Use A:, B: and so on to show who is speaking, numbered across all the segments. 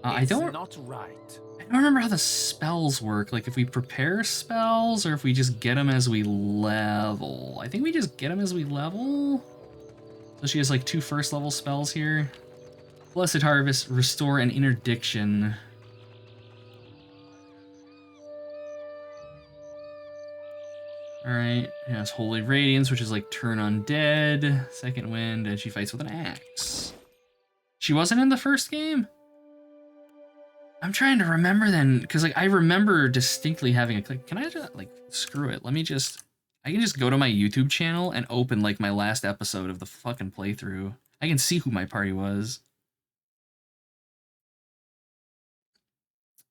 A: I don't remember how the spells work. Like if we prepare spells or if we just get them as we level. I think we just get them as we level. So she has like 2 first level spells here. Blessed Harvest, Restore, and Interdiction. Alright, it has Holy Radiance, which is like turn undead, Second Wind, and she fights with an axe. She wasn't in the first game? I'm trying to remember then, because like I remember distinctly having a click. Can I just like screw it? I can just go to my YouTube channel and open like my last episode of the fucking playthrough. I can see who my party was.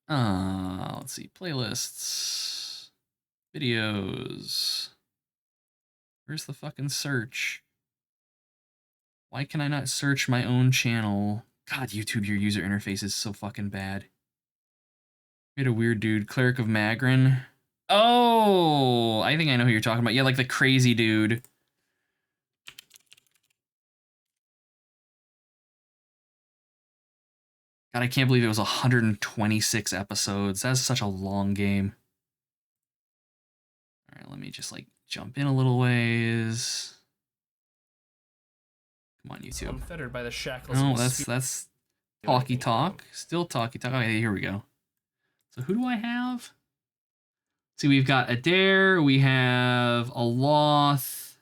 A: Let's see, playlists, videos. Where's the fucking search? Why can I not search my own channel? God, YouTube, your user interface is so fucking bad. We had a weird dude, Cleric of Magrin. Oh, I think I know who you're talking about. Yeah, like the crazy dude. God, I can't believe it was 126 episodes. That's such a long game. All right, let me just like jump in a little ways. Come on, YouTube.
B: Unfettered by the shackles.
A: No, that's talky talk. Still talky talk. Okay, here we go. So who do I have? See, we've got Adair. We have Aloth.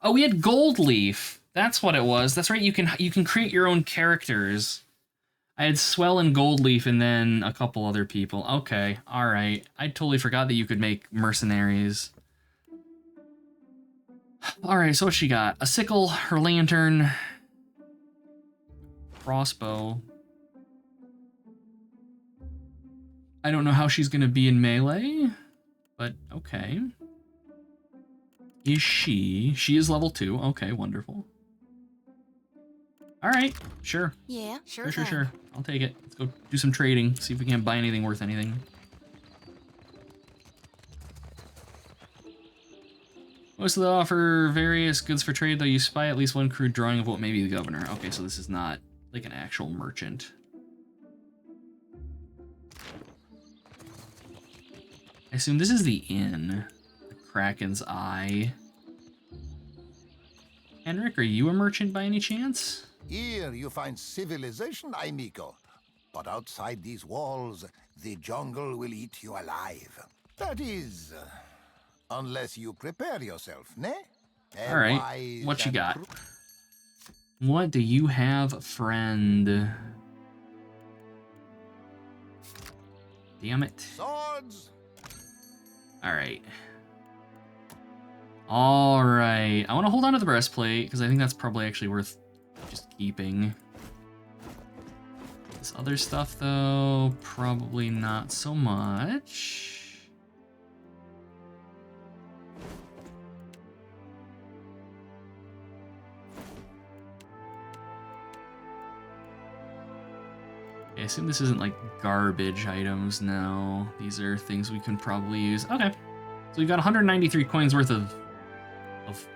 A: Oh, we had Goldleaf. That's what it was. That's right. You can create your own characters. I had Swell and Goldleaf and then a couple other people. Okay, all right. I totally forgot that you could make mercenaries. All right, so what she got? A sickle, her lantern, crossbow. I don't know how she's gonna be in melee, but okay. Is she? She is level 2. Okay, wonderful. All right, sure.
C: Yeah, sure.
A: Sure. I'll take it. Let's go do some trading. See if we can't buy anything worth anything. Most of the offer various goods for trade, though you spy at least one crude drawing of what may be the governor. Okay, so this is not like an actual merchant. I assume this is the inn. The Kraken's Eye. Henrik, are you a merchant by any chance?
D: Here you find civilization, amigo. But outside these walls, the jungle will eat you alive. That is, unless you prepare yourself, ne?
A: All right, what you got? What do you have, friend? Damn it.
D: Swords.
A: All right. All right. I want to hold on to the breastplate because I think that's probably actually worth just keeping. This other stuff, though, probably not so much. I assume this isn't like garbage items. No, these are things we can probably use. Okay, so we've got 193 coins worth of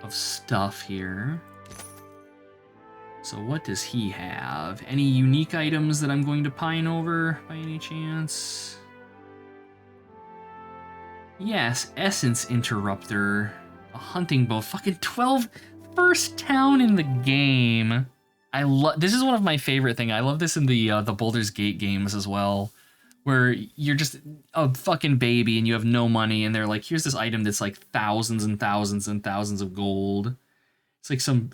A: stuff here. So what does he have? Any unique items that I'm going to pine over by any chance? Yes, Essence Interrupter, a hunting bow, fucking 12, first town in the game. I love, this is one of my favorite things. I love this in the Baldur's Gate games as well, where you're just a fucking baby and you have no money and they're like, here's this item that's like thousands and thousands and thousands of gold. It's like some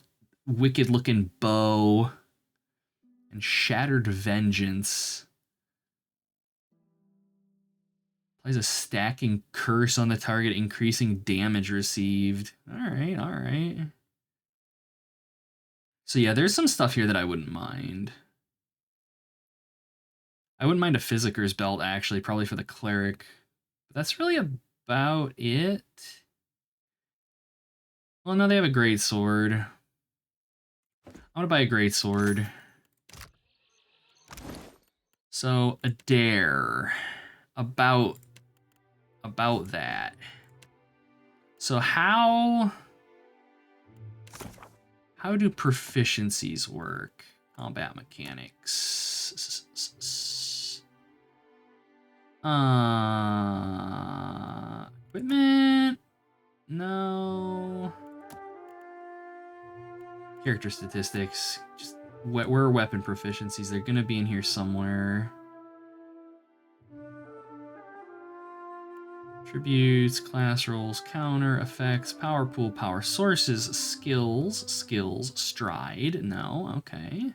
A: wicked looking bow and Shattered Vengeance. Applies a stacking curse on the target, increasing damage received. All right. So yeah, there's some stuff here that I wouldn't mind. I wouldn't mind a Physicker's belt, actually, probably for the cleric. But that's really about it. Well, no, they have a great sword. I want to buy a great sword. So, Adair. About that. So how do proficiencies work? Combat mechanics. Equipment? No. Character statistics. Just where are weapon proficiencies? They're gonna be in here somewhere. Attributes, class roles, counter, effects, power pool, power sources, skills, stride. No, okay.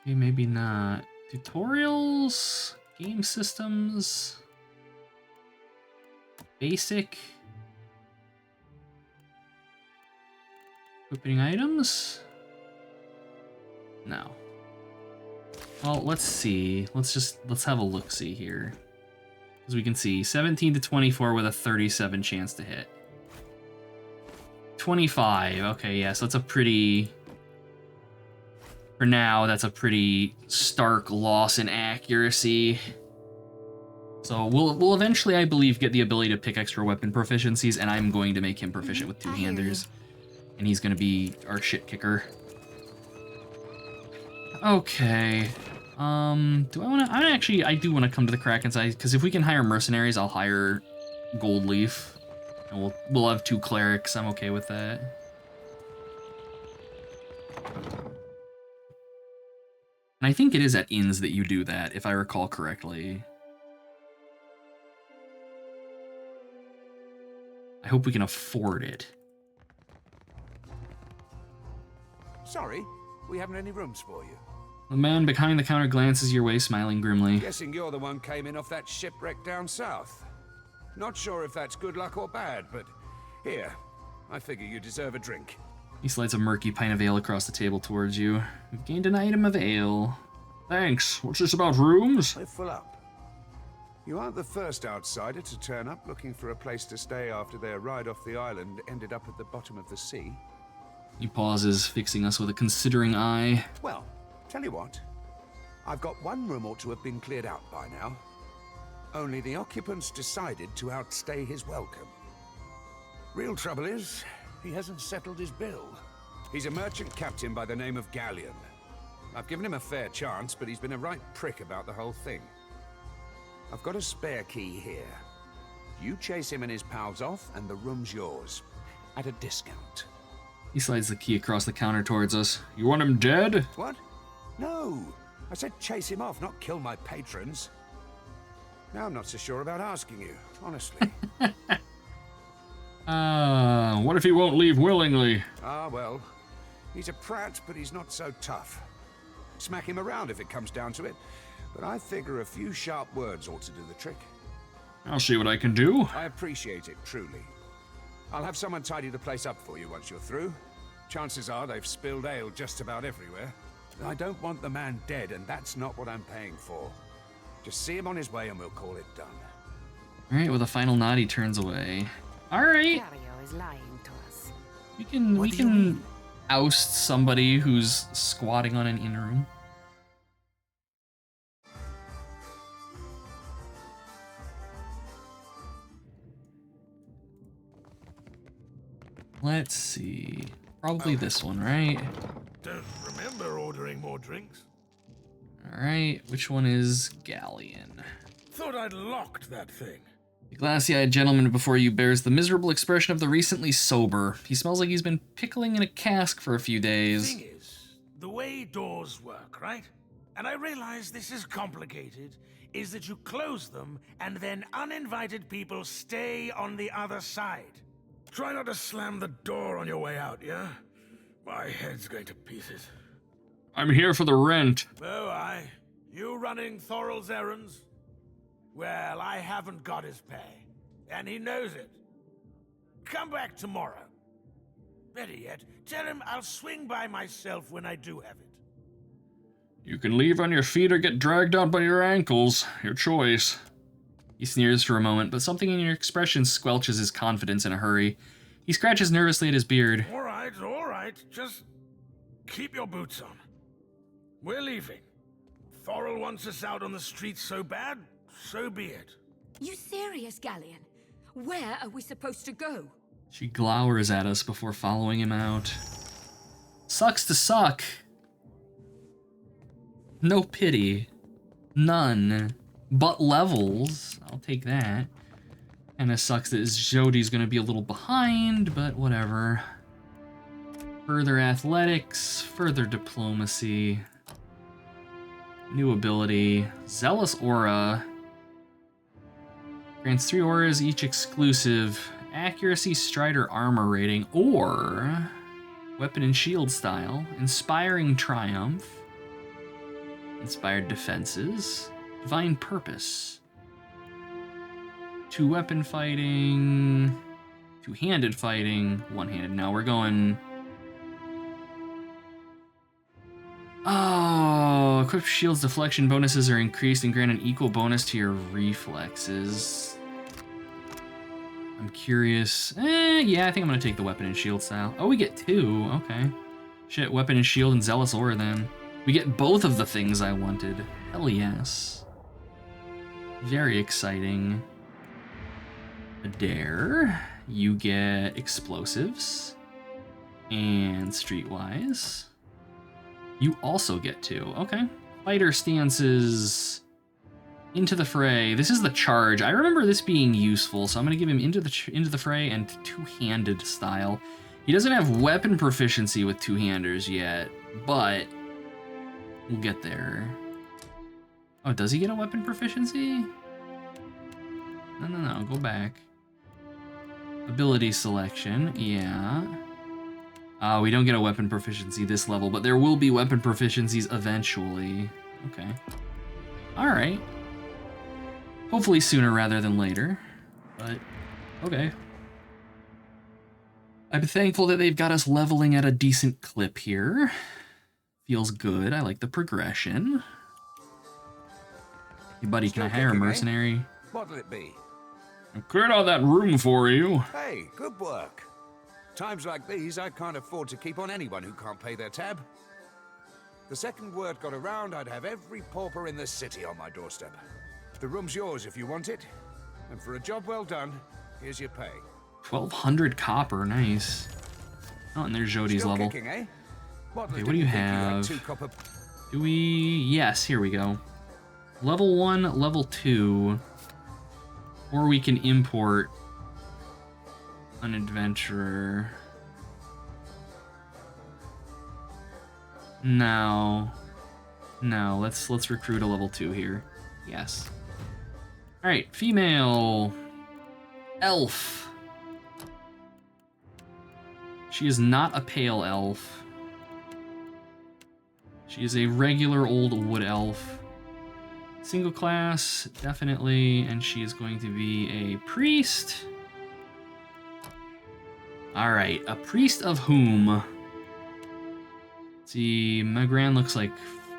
A: Okay, maybe not. Tutorials, game systems, basic. Opening items? No. Well, let's see. Let's have a look-see here. As we can see, 17 to 24 with a 37 chance to hit. 25. Okay, yeah, so that's a pretty... For now, that's a pretty stark loss in accuracy. So we'll eventually, I believe, get the ability to pick extra weapon proficiencies, and I'm going to make him proficient with two-handers. And he's going to be our shit kicker. Okay. Do I want to... I do want to come to the Kraken's Eye, because if we can hire mercenaries, I'll hire Goldleaf. And we'll have 2 clerics. I'm okay with that. And I think it is at inns that you do that, if I recall correctly. I hope we can afford it.
B: Sorry, we haven't any rooms for you.
A: The man behind the counter glances your way, smiling grimly.
B: Guessing you're the one came in off that shipwreck down south. Not sure if that's good luck or bad, but here, I figure you deserve a drink.
A: He slides a murky pint of ale across the table towards you. You've gained an item of ale. Thanks. What's this about rooms?
B: We're full up. You aren't the first outsider to turn up looking for a place to stay after their ride off the island ended up at the bottom of the sea.
A: He pauses, fixing us with a considering eye.
B: Well, tell you what. I've got one room ought to have been cleared out by now. Only the occupants decided to outstay his welcome. Real trouble is, he hasn't settled his bill. He's a merchant captain by the name of Galleon. I've given him a fair chance, but he's been a right prick about the whole thing. I've got a spare key here. You chase him and his pals off, and the room's yours. At a discount.
A: He slides the key across the counter towards us. You want him dead?
B: What? No! I said chase him off, not kill my patrons. Now I'm not so sure about asking you, honestly.
A: What if he won't leave willingly?
B: Ah, well. He's a prat, but he's not so tough. Smack him around if it comes down to it. But I figure a few sharp words ought to do the trick.
A: I'll see what I can do.
B: I appreciate it, truly. I'll have someone tidy the place up for you once you're through. Chances are they've spilled ale just about everywhere. I don't want the man dead, and that's not what I'm paying for. Just see him on his way and we'll call it done.
A: Alright, with a final nod, he turns away. Alright.
C: Cario is lying to us.
A: We can oust somebody who's squatting on an inn room. Let's see. Probably this one, right?
E: Don't remember ordering more drinks.
A: Alright, which one is Galleon?
E: Thought I'd locked that thing.
A: The glassy-eyed gentleman before you bears the miserable expression of the recently sober. He smells like he's been pickling in a cask for a few days.
E: Thing is, the way doors work, right? And I realize this is complicated, is that you close them and then uninvited people stay on the other side. Try not to slam the door on your way out, yeah? My head's going to pieces.
A: I'm here for the rent.
E: Oh, aye. You running Thorol's errands? Well, I haven't got his pay, and he knows it. Come back tomorrow. Better yet, tell him I'll swing by myself when I do have it.
A: You can leave on your feet or get dragged out by your ankles. Your choice. He sneers for a moment, but something in your expression squelches his confidence in a hurry. He scratches nervously at his beard.
E: All right. Just keep your boots on. We're leaving. Thorol wants us out on the streets so bad, so be it.
C: You serious, Galleon? Where are we supposed to go?
A: She glowers at us before following him out. Sucks to suck. No pity. None. But levels. I'll take that. Kinda sucks that Jodi's gonna be a little behind, but whatever. Further athletics, further diplomacy. New ability. Zealous Aura. Grants 3 auras, each exclusive. Accuracy, Strider armor rating, or weapon and shield style. Inspiring Triumph. Inspired defenses. Divine purpose. 2 weapon fighting. 2-handed fighting. 1-handed. Now we're going. Oh, equipped shield's deflection bonuses are increased and grant an equal bonus to your reflexes. I'm curious. Yeah, I think I'm gonna take the weapon and shield style. Oh, we get 2. Okay. Shit, weapon and shield and zealous aura then. We get both of the things I wanted. Hell yes. Very exciting. Adair, you get explosives and streetwise. You also get 2. Okay. Fighter stances. Into the fray. This is the charge. I remember this being useful, so I'm going to give him into the fray and 2-handed style. He doesn't have weapon proficiency with 2-handers yet, but we'll get there. Oh, does he get a weapon proficiency? No. Go back. Ability selection. Yeah. We don't get a weapon proficiency this level, but there will be weapon proficiencies eventually. Okay. All right. Hopefully sooner rather than later, but okay. I'm thankful that they've got us leveling at a decent clip here. Feels good. I like the progression. Hey, buddy, can I hire a mercenary?
B: What'll it be?
A: I cleared out that room for you.
B: Hey, good work. Times like these, I can't afford to keep on anyone who can't pay their tab. The second word got around, I'd have every pauper in the city on my doorstep. The room's yours if you want it. And for a job well done, here's your pay.
A: 1,200 copper, nice. Oh, and there's Jodi's
B: Still
A: level.
B: kicking, eh?
A: Okay, what do you have? Do we... Yes, here we go. Level 1, level 2. Or we can import an adventurer. No. Let's recruit a level 2 here. Yes. All right, female elf. She is not a pale elf. She is a regular old wood elf. Single class, definitely, and she is going to be a priest. All right, a priest of whom? Let's see, Megran looks like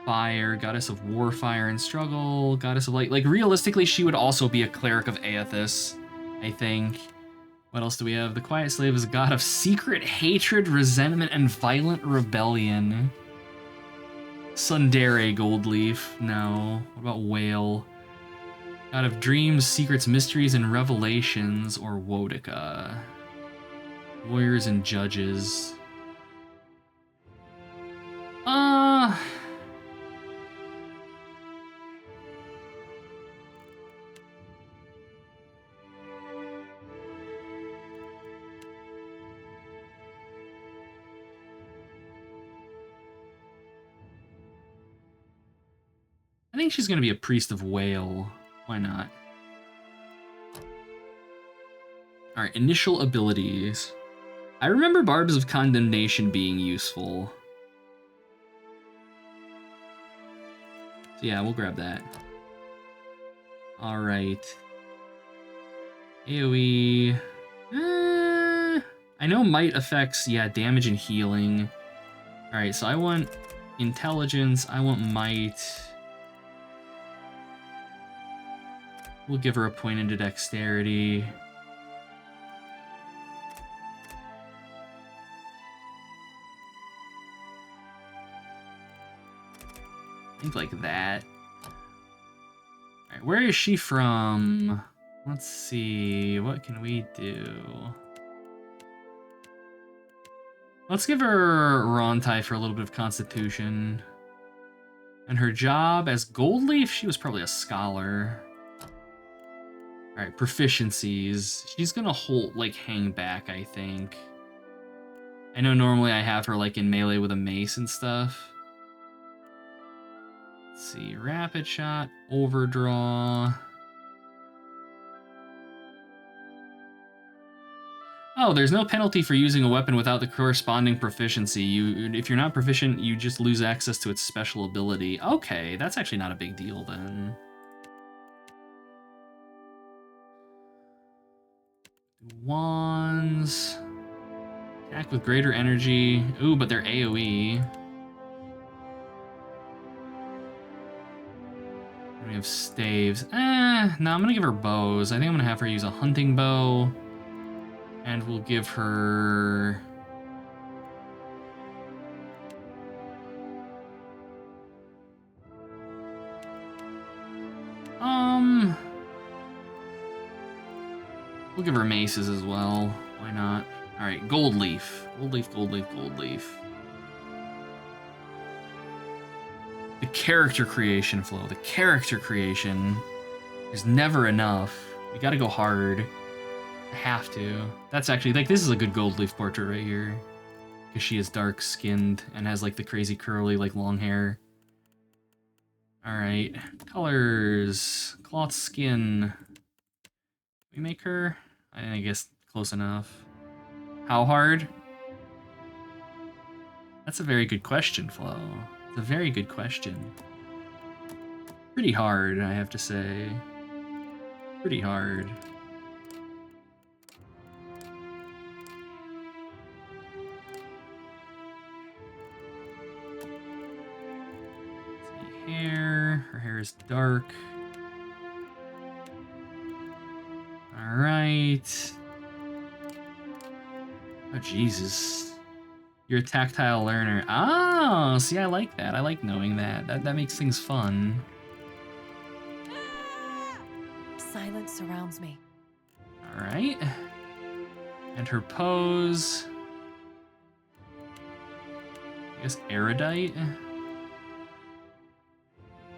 A: fire, goddess of war, fire and struggle, goddess of light. Like, realistically, she would also be a cleric of Aethys, I think. What else do we have? The quiet slave is a god of secret hatred, resentment, and violent rebellion. Sundere Goldleaf, no. What about Whale? God of dreams, secrets, mysteries, and revelations, or Wodica. Warriors and judges. I think she's gonna be a priest of Whale. Why not? Alright, initial abilities. I remember Barbs of Condemnation being useful. So yeah, we'll grab that. Alright. AoE. I know might affects, yeah, damage and healing. Alright, so I want intelligence, I want might. We'll give her a point into dexterity. I think like that. Alright, where is she from? Let's see, what can we do? Let's give her Rontai for a little bit of constitution. And her job as Goldleaf, she was probably a scholar. Alright, proficiencies. She's gonna hold, like, hang back, I think. I know normally I have her, like, in melee with a mace and stuff. Let's see, rapid shot, overdraw. Oh, there's no penalty for using a weapon without the corresponding proficiency. If you're not proficient, you just lose access to its special ability. Okay, that's actually not a big deal then. Wands. Attack with greater energy. Ooh, but they're AoE. We have staves. No, I'm gonna give her bows. I think I'm gonna have her use a hunting bow. And we'll give her... We'll give her maces as well. Why not? Alright, gold leaf. Gold leaf, gold leaf, gold leaf. The character creation flow. The character creation is never enough. We gotta go hard. I have to. That's actually, like, this is a good gold leaf portrait right here. Because she is dark skinned and has, like, the crazy curly, like, long hair. Alright. Colors. Cloth skin. We make her? I guess close enough. How hard? That's a very good question, Flo. It's a very good question. Pretty hard, I have to say. Pretty hard. Hair. Her hair is dark. Alright. Oh, Jesus. You're a tactile learner. Oh, see, I like that. I like knowing that. That makes things fun.
F: Silence surrounds me.
A: Alright. And her pose. I guess erudite.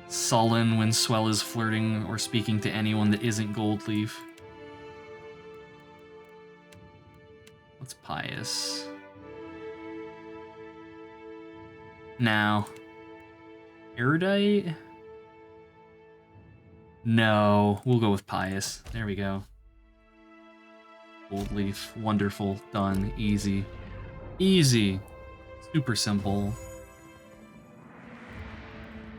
A: Sullen when Swell is flirting or speaking to anyone that isn't Goldleaf. What's pious? Now. Erudite? No, we'll go with pious. There we go. Goldleaf, wonderful, done, easy. Easy. Super simple.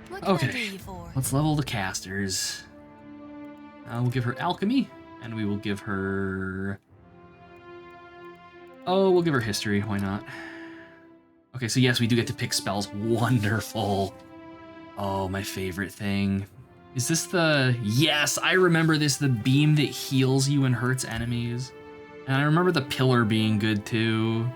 F: What can I do
A: Okay,
F: you for?
A: let's level the casters. We'll give her alchemy, and we will give her... Oh, we'll give her history, why not? Okay, so yes, we do get to pick spells. Wonderful. Oh, my favorite thing. Is this the... Yes, I remember this, the beam that heals you and hurts enemies. And I remember the pillar being good, too.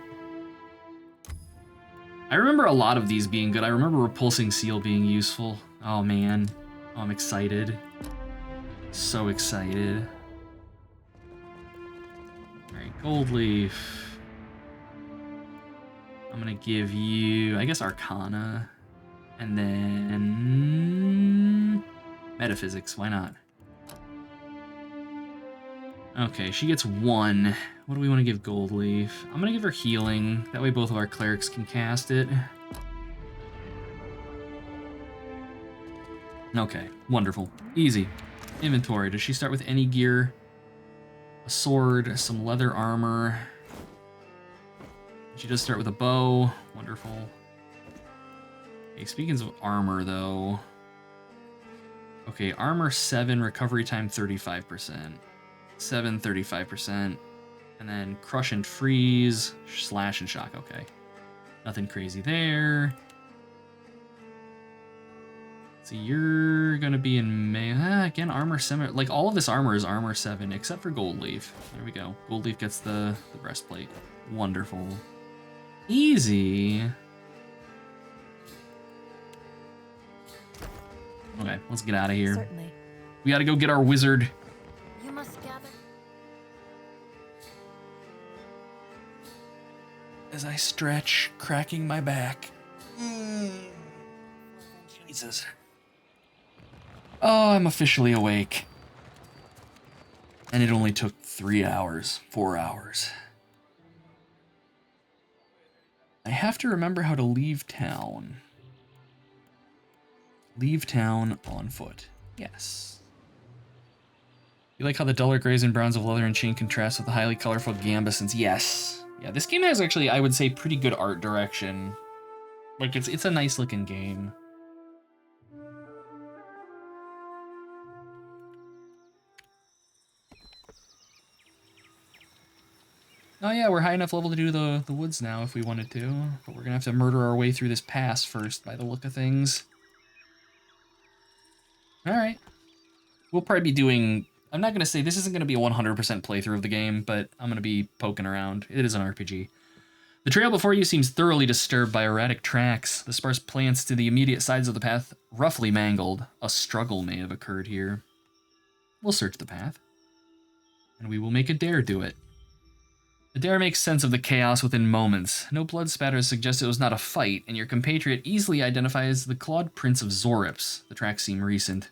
A: I remember a lot of these being good. I remember Repulsing Seal being useful. Oh, man. Oh, I'm excited. So excited. Alright, Goldleaf. I'm gonna give you, I guess, Arcana. And then... Metaphysics, why not? Okay, she gets 1. What do we want to give Goldleaf? I'm gonna give her healing. That way both of our clerics can cast it. Okay, wonderful. Easy. Inventory. Does she start with any gear? A sword, some leather armor. She does start with a bow. Wonderful. Okay, speaking of armor, though. Okay, armor 7, recovery time 35%. 7, 35%. And then crush and freeze, slash and shock. Okay. Nothing crazy there. So you're gonna be in again, armor 7. Like, all of this armor is armor 7, except for Goldleaf. There we go. Goldleaf gets the breastplate. Wonderful. Easy. Okay, let's get out of here.
F: Certainly.
A: We gotta go get our wizard.
F: You must gather.
A: As I stretch, cracking my back. Jesus. Oh, I'm officially awake. And it only took 3 hours, 4 hours. I have to remember how to leave town. Leave town on foot. Yes. You like how the duller grays and browns of leather and chain contrast with the highly colorful gambescents? Yes. Yeah, this game has actually, I would say, pretty good art direction. Like, it's a nice looking game. Oh yeah, we're high enough level to do the woods now if we wanted to, but we're gonna have to murder our way through this pass first by the look of things. Alright. We'll probably be doing... I'm not gonna say this isn't gonna be a 100% playthrough of the game, but I'm gonna be poking around. It is an RPG. The trail before you seems thoroughly disturbed by erratic tracks. The sparse plants to the immediate sides of the path roughly mangled. A struggle may have occurred here. We'll search the path. And we will make Adair do it. Adair makes sense of the chaos within moments. No blood spatters suggest it was not a fight, and your compatriot easily identifies the clawed prints of Zorips. The tracks seem recent.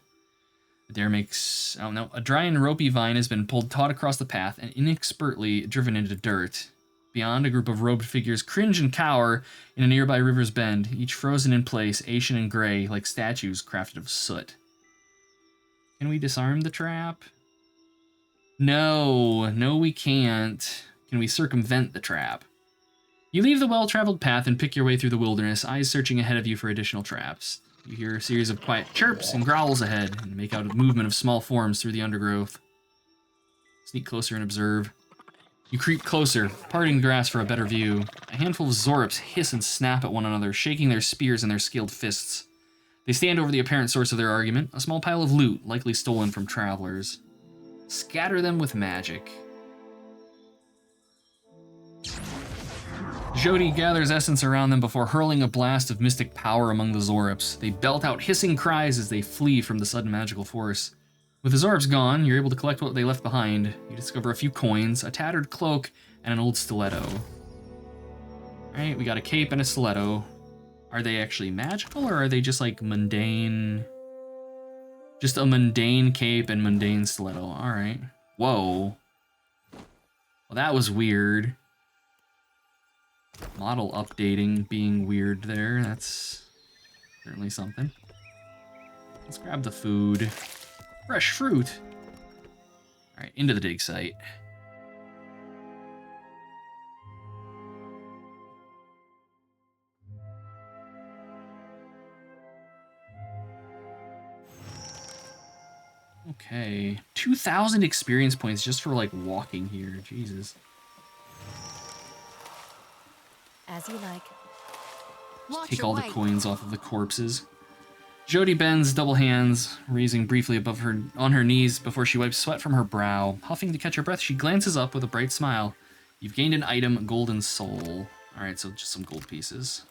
A: Adair makes... oh no. A dry and ropey vine has been pulled taut across the path and inexpertly driven into dirt. Beyond, a group of robed figures cringe and cower in a nearby river's bend, each frozen in place, ashen and gray, like statues crafted of soot. Can we disarm the trap? No. No, we can't. Can we circumvent the trap? You leave the well-traveled path and pick your way through the wilderness, eyes searching ahead of you for additional traps. You hear a series of quiet chirps and growls ahead, and make out a movement of small forms through the undergrowth. Sneak closer and observe. You creep closer, parting the grass for a better view. A handful of Zorips hiss and snap at one another, shaking their spears in their scaled fists. They stand over the apparent source of their argument, a small pile of loot, likely stolen from travelers. Scatter them with magic. Jody gathers essence around them before hurling a blast of mystic power among the Zorips. They belt out hissing cries as they flee from the sudden magical force. With the Zorips gone, you're able to collect what they left behind. You discover a few coins, a tattered cloak, and an old stiletto. Alright, we got a cape and a stiletto. Are they actually magical, or are they just like mundane? Just a mundane cape and mundane stiletto. Alright. Whoa. Well, that was weird. Model updating being weird there. That's certainly something. Let's grab the food. Fresh fruit. Alright, into the dig site. Okay. 2,000 experience points just for, like, walking here. Jesus.
F: As you like.
C: Watch
A: Take
C: your
A: all the
C: weight.
A: coins off of the corpses. Jody bends, double hands, raising briefly above her on her knees before she wipes sweat from her brow. Huffing to catch her breath, she glances up with a bright smile. You've gained an item, Golden Soul. Alright, so just some gold pieces.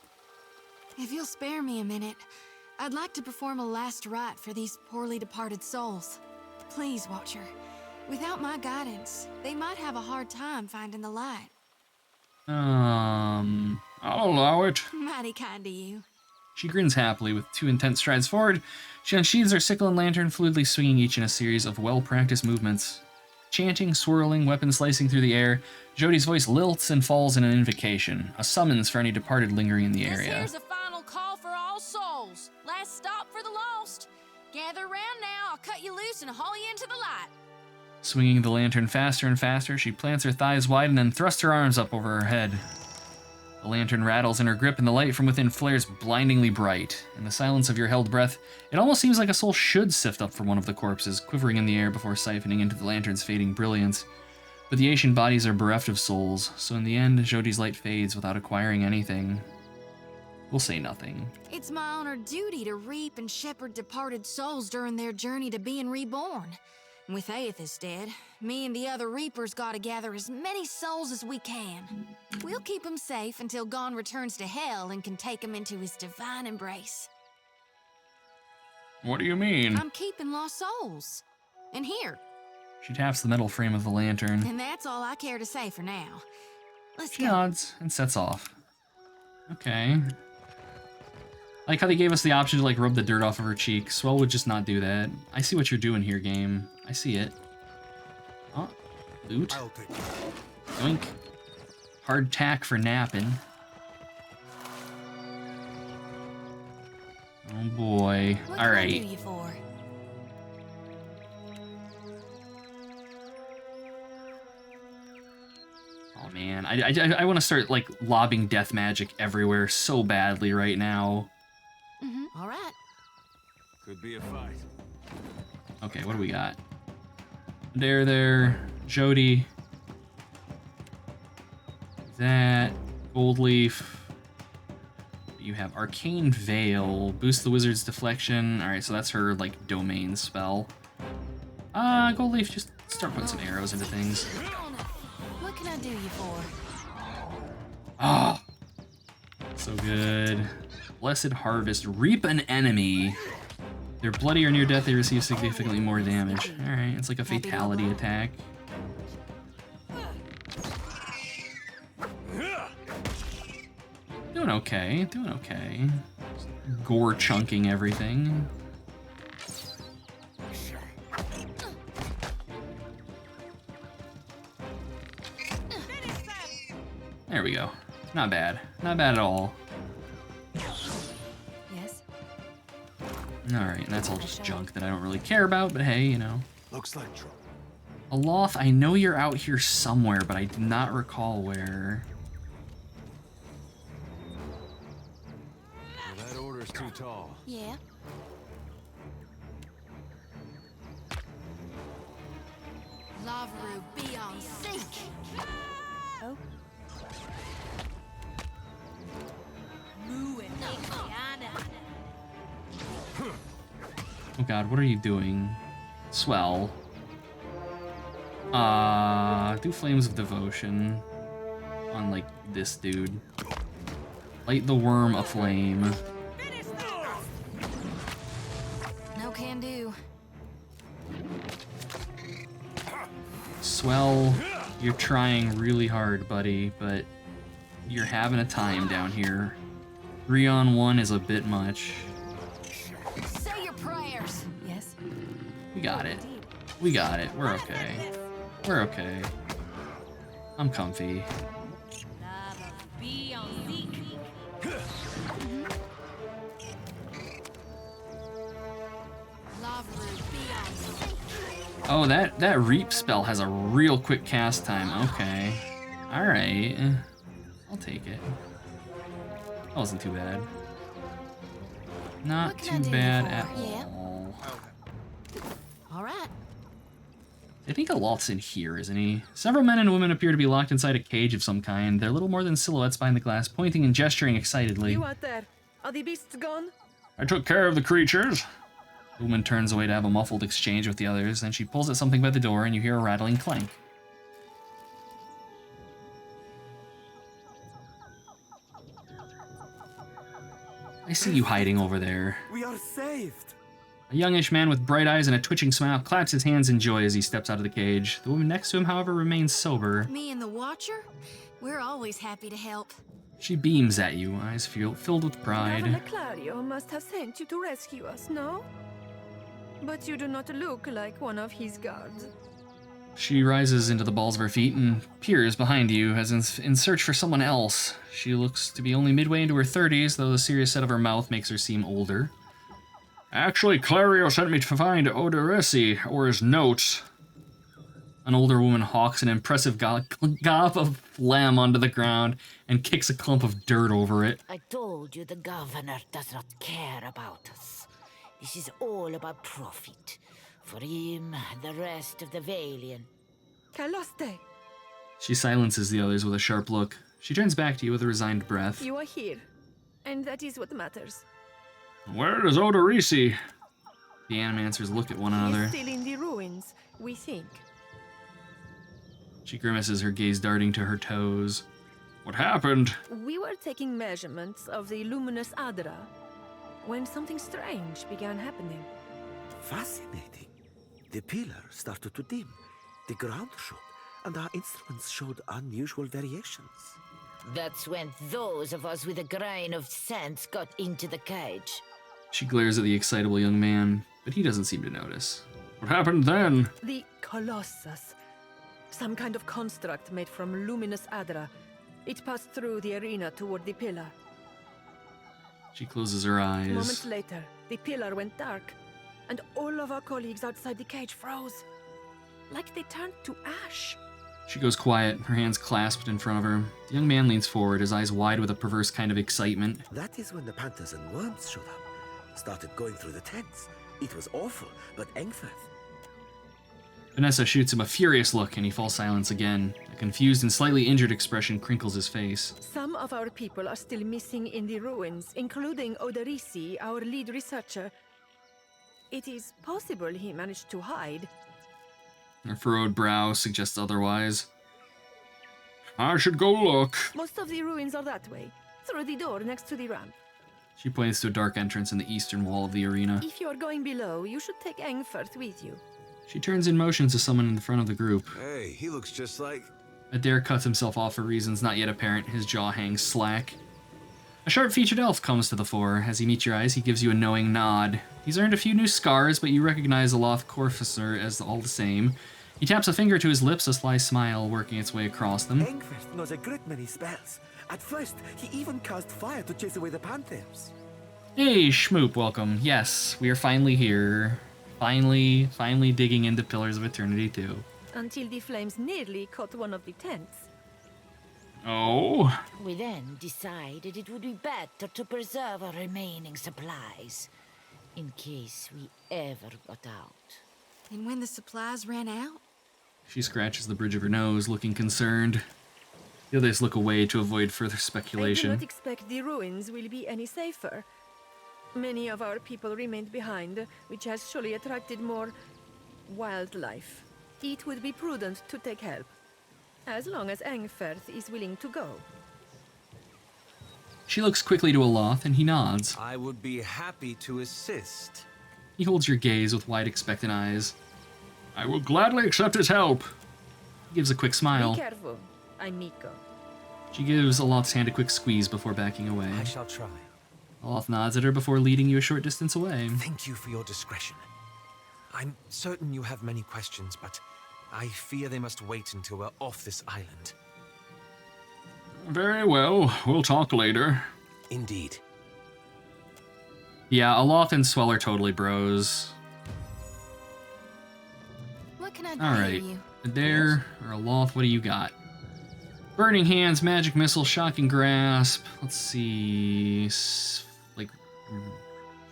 G: If you'll spare me a minute, I'd like to perform a last rite for these poorly departed souls. Please, Watcher. Without my guidance, they might have a hard time finding the light.
A: I'll allow it.
G: Mighty kind of you.
A: She grins happily with 2 intense strides forward. She unsheathes her sickle and lantern, fluidly swinging each in a series of well-practiced movements. Chanting, swirling, weapon slicing through the air, Jody's voice lilts and falls in an invocation, a summons for any departed lingering in the area.
H: This here's a final call for all souls. Last stop for the lost. Gather round now, I'll cut you loose and haul you into the light.
A: Swinging the lantern faster and faster, she plants her thighs wide and then thrusts her arms up over her head. The lantern rattles in her grip and the light from within flares blindingly bright. In the silence of your held breath, it almost seems like a soul should sift up from one of the corpses, quivering in the air before siphoning into the lantern's fading brilliance. But the ancient bodies are bereft of souls, so in the end, Jody's light fades without acquiring anything. We'll say nothing.
G: It's my honored duty to reap and shepherd departed souls during their journey to being reborn. With Aethys dead, me and the other Reapers gotta gather as many souls as we can. We'll keep him safe until Gon returns to Hell and can take him into his divine embrace.
A: What do you mean?
G: I'm keeping lost souls. And here.
A: She taps the metal frame of the lantern.
G: And that's all I care to say for now. Let's
A: She
G: go.
A: nods and sets off. Okay. I like how they gave us the option to like rub the dirt off of her cheek. Swell would just not do that. I see what you're doing here, game. I see it. Oh, loot.
B: I'll take it.
A: Yoink. Hard tack for napping. Oh boy.
G: What
A: All
G: can I
A: right.
G: do you for?
A: Oh man, I want to start like lobbing death magic everywhere so badly right now.
G: All right.
B: Could be a fight.
A: Okay, what do we got? There, Jody. That gold leaf. You have arcane veil, boost the wizard's deflection. All right, so that's her like domain spell. Gold leaf, just start putting some arrows into things.
G: What can I do you for?
A: Ah, so good. Blessed Harvest. Reap an enemy. They're bloody or near death, they receive significantly more damage. Alright, it's like a fatality attack. Doing okay, doing okay. Just gore chunking everything. There we go. Not bad. Not bad at all.
G: Yes.
A: Alright, and that's all just junk that I don't really care about, but hey, you know.
B: Looks like trouble.
A: Aloth, I know you're out here somewhere, but I do not recall where.
B: Well, that order's too tall.
G: Yeah. Lavru, be on sync.
F: Oh,
A: Oh god, what are you doing? Swell. Do Flames of Devotion on, like, this dude. Light the worm aflame.
G: No can do.
A: Swell, you're trying really hard, buddy, but you're having a time down here. 3-on-1 is a bit much.
G: Say your prayers.
F: yes.
A: We got it. We got it. We're okay. We're okay. I'm comfy.
G: Lavru, be on sync.
A: Oh, that reap spell has a real quick cast time. Okay. Alright. I'll take it. That wasn't too bad. Not
G: What can I
A: too
G: do
A: bad
G: for
A: at
G: you?
A: all.
G: All right.
A: I think Aloth's in here, isn't he? Several men and women appear to be locked inside a cage of some kind. They're little more than silhouettes behind the glass, pointing and gesturing excitedly.
F: You out there? Are the beasts gone?
A: I took care of the creatures. The woman turns away to have a muffled exchange with the others, then she pulls at something by the door and you hear a rattling clank. I see you hiding over there.
I: We are saved.
A: A youngish man with bright eyes and a twitching smile claps his hands in joy as he steps out of the cage. The woman next to him, however, remains sober.
G: Me and the Watcher? We're always happy to help.
A: She beams at you, eyes filled with
F: Governor
A: pride.
F: Clario must have sent you to rescue us, no? But you do not look like one of his guards.
A: She rises into the balls of her feet and peers behind you, as in search for someone else. She looks to be only midway into her 30s, though the serious set of her mouth makes her seem older. Actually, Clario sent me to find Odoresi, or his notes. An older woman hawks an impressive gob of phlegm onto the ground and kicks a clump of dirt over it.
J: I told you the governor does not care about us. This is all about profit. For him, the rest of the Valiant.
F: Caloste,
A: She silences the others with a sharp look. She turns back to you with a resigned breath.
F: you are here. And that is what matters.
A: Where is Odorisi? The animancers look at one
F: He
A: another.
F: is still in the ruins, we think.
A: She grimaces, her gaze darting to her toes. What happened?
F: We were taking measurements of the luminous Adra when something strange began happening.
I: Fascinating. The pillar started to dim, the ground shook, and our instruments showed unusual variations.
J: That's when those of us with a grain of sense got into the cage.
A: She glares at the excitable young man, but he doesn't seem to notice. What happened then?
F: The Colossus. Some kind of construct made from luminous adra. It passed through the arena toward the pillar.
A: She closes her eyes.
F: Moments later, the pillar went dark, and all of our colleagues outside the cage froze. Like they turned to ash.
A: She goes quiet, her hands clasped in front of her. The young man leans forward, his eyes wide with a perverse kind of excitement.
I: That is when the panthers and worms showed up. Started going through the tents. It was awful, but Engfirth...
A: Vanessa shoots him a furious look, and he falls silent again. A confused and slightly injured expression crinkles his face.
F: Some of our people are still missing in the ruins, including Oderisi, our lead researcher. It is possible he managed to hide.
A: Her furrowed brow suggests otherwise. I should go look.
F: Most of the ruins are that way, through the door next to the ramp.
A: She points to a dark entrance in the eastern wall of the arena.
F: If you are going below, you should take Engfirth with you.
A: She turns in motion to someone in the front of the group.
K: Hey, he looks just like...
A: Adair cuts himself off for reasons not yet apparent. His jaw hangs slack. A sharp-featured elf comes to the fore. As he meets your eyes, he gives you a knowing nod. He's earned a few new scars, but you recognize Aloth Corficer as all the same. He taps a finger to his lips, a sly smile working its way across them.
I: Engfirth knows a great many spells. At first, he even cast fire to chase away the panthers.
A: Hey, Schmoop, welcome. Yes, we are finally here. Finally digging into Pillars of Eternity 2.
F: Until the flames nearly caught one of the tents.
A: Oh?
J: We then decided it would be better to preserve our remaining supplies, in case we ever got out.
G: And when the supplies ran out?
A: She scratches the bridge of her nose, looking concerned. The others look away to avoid further speculation.
F: I do not expect the ruins will be any safer. Many of our people remained behind, which has surely attracted more wildlife. It would be prudent to take help, as long as Engfirth is willing to go.
A: She looks quickly to Aloth, and he nods.
K: I would be happy to assist.
A: He holds your gaze with wide, expectant eyes. I will gladly accept his help. He gives a quick smile.
F: Be careful, I'm Miko.
A: She gives Aloth's hand a quick squeeze before backing away.
K: I shall try.
A: Aloth nods at her before leading you a short distance away.
K: Thank you for your discretion. I'm certain you have many questions, but I fear they must wait until we're off this island.
A: Very well. We'll talk later.
K: Indeed.
A: Yeah, Aloth and Swell are totally bros.
G: What can I do
A: Alright.
G: for you?
A: Adair or Aloth, what do you got? Burning Hands, Magic Missile, Shocking Grasp. Let's see. Like,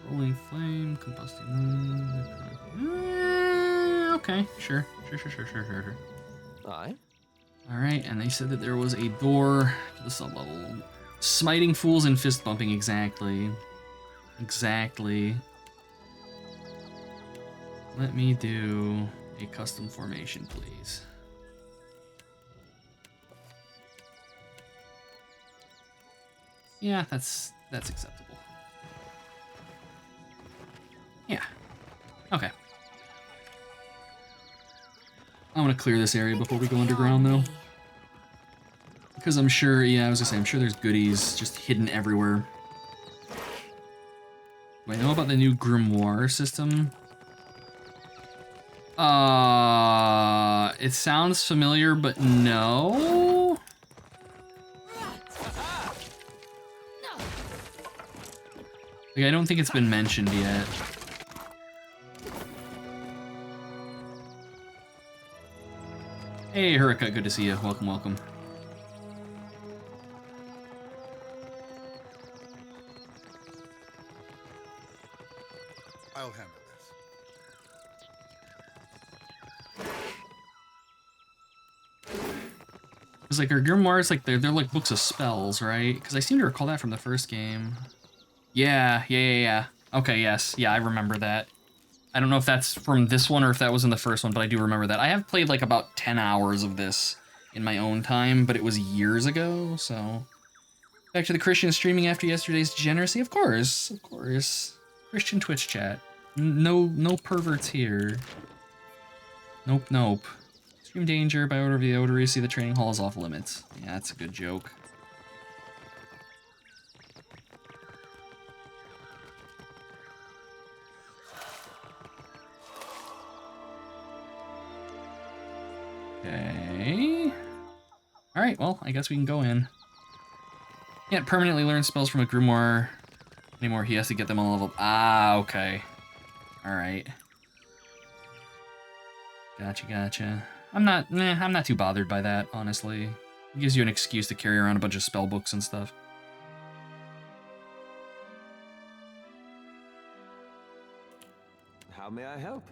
A: Rolling Flame, Combusting. Okay, sure.
K: Aye.
A: Alright, and they said that there was a door to the sublevel. Smiting Fools and Fist Bumping, exactly. Exactly. Let me do a custom formation, please. Yeah, that's acceptable. Yeah. Okay. I want to clear this area before we go underground, though. Because I'm sure, yeah, I was gonna say, I'm sure there's goodies just hidden everywhere. Do I know about the new grimoire system? It sounds familiar, but no. Like, I don't think it's been mentioned yet. Hey, Hurricane, good to see you. Welcome, welcome.
D: I'll handle this.
A: It's like, our grimoires, like, they're like books of spells, right? Because I seem to recall that from the first game. Yeah. Okay, yes. Yeah, I remember that. I don't know if that's from this one or if that was in the first one, but I do remember that. I have played like about 10 hours of this in my own time, but it was years ago, so... Back to the Christian streaming after yesterday's degeneracy? Of course. Christian Twitch chat. No perverts here. Nope, nope. Extreme danger by order of the Odorisi. The training hall is off limits. Yeah, that's a good joke. Okay. Alright, well, I guess we can go in. Can't permanently learn spells from a grimoire anymore. He has to get them on level. Ah, okay. Alright. Gotcha. I'm not too bothered by that, honestly. It gives you an excuse to carry around a bunch of spell books and stuff.
L: How may I help?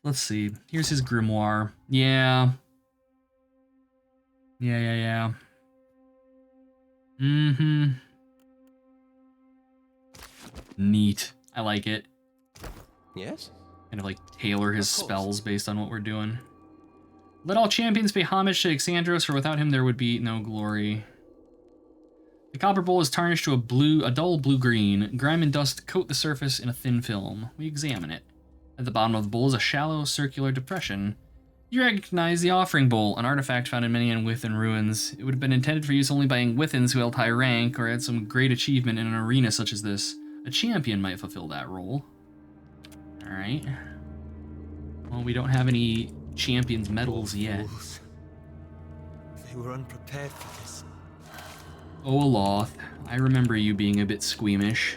A: Let's see. Here's his grimoire. Yeah. Mm-hmm. Neat. I like it.
L: Yes?
A: Kind of like tailor his spells based on what we're doing. Let all champions pay homage to Exandros, for without him there would be no glory. The copper bowl is tarnished to a dull blue-green. Grime and dust coat the surface in a thin film. We examine it. At the bottom of the bowl is a shallow, circular depression. You recognize the offering bowl, an artifact found in many Nwithan ruins. It would have been intended for use only by Nwithans who held high rank or had some great achievement in an arena such as this. A champion might fulfill that role. Alright. Well, we don't have any champions medals yet.
K: They were unprepared for this.
A: Oh, Aloth, I remember you being a bit squeamish.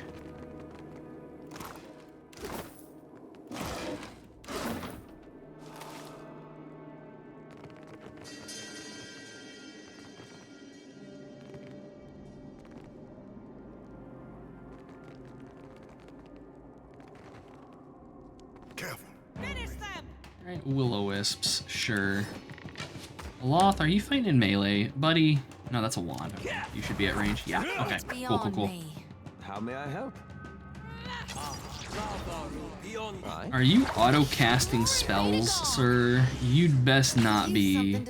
A: Alright, will-o-wisps, sure. Aloth, are you fighting in melee? Buddy? No, that's a wand. You should be at range. Yeah, okay. Cool.
L: How may I help?
A: Are you auto-casting spells, sir? You'd best not be.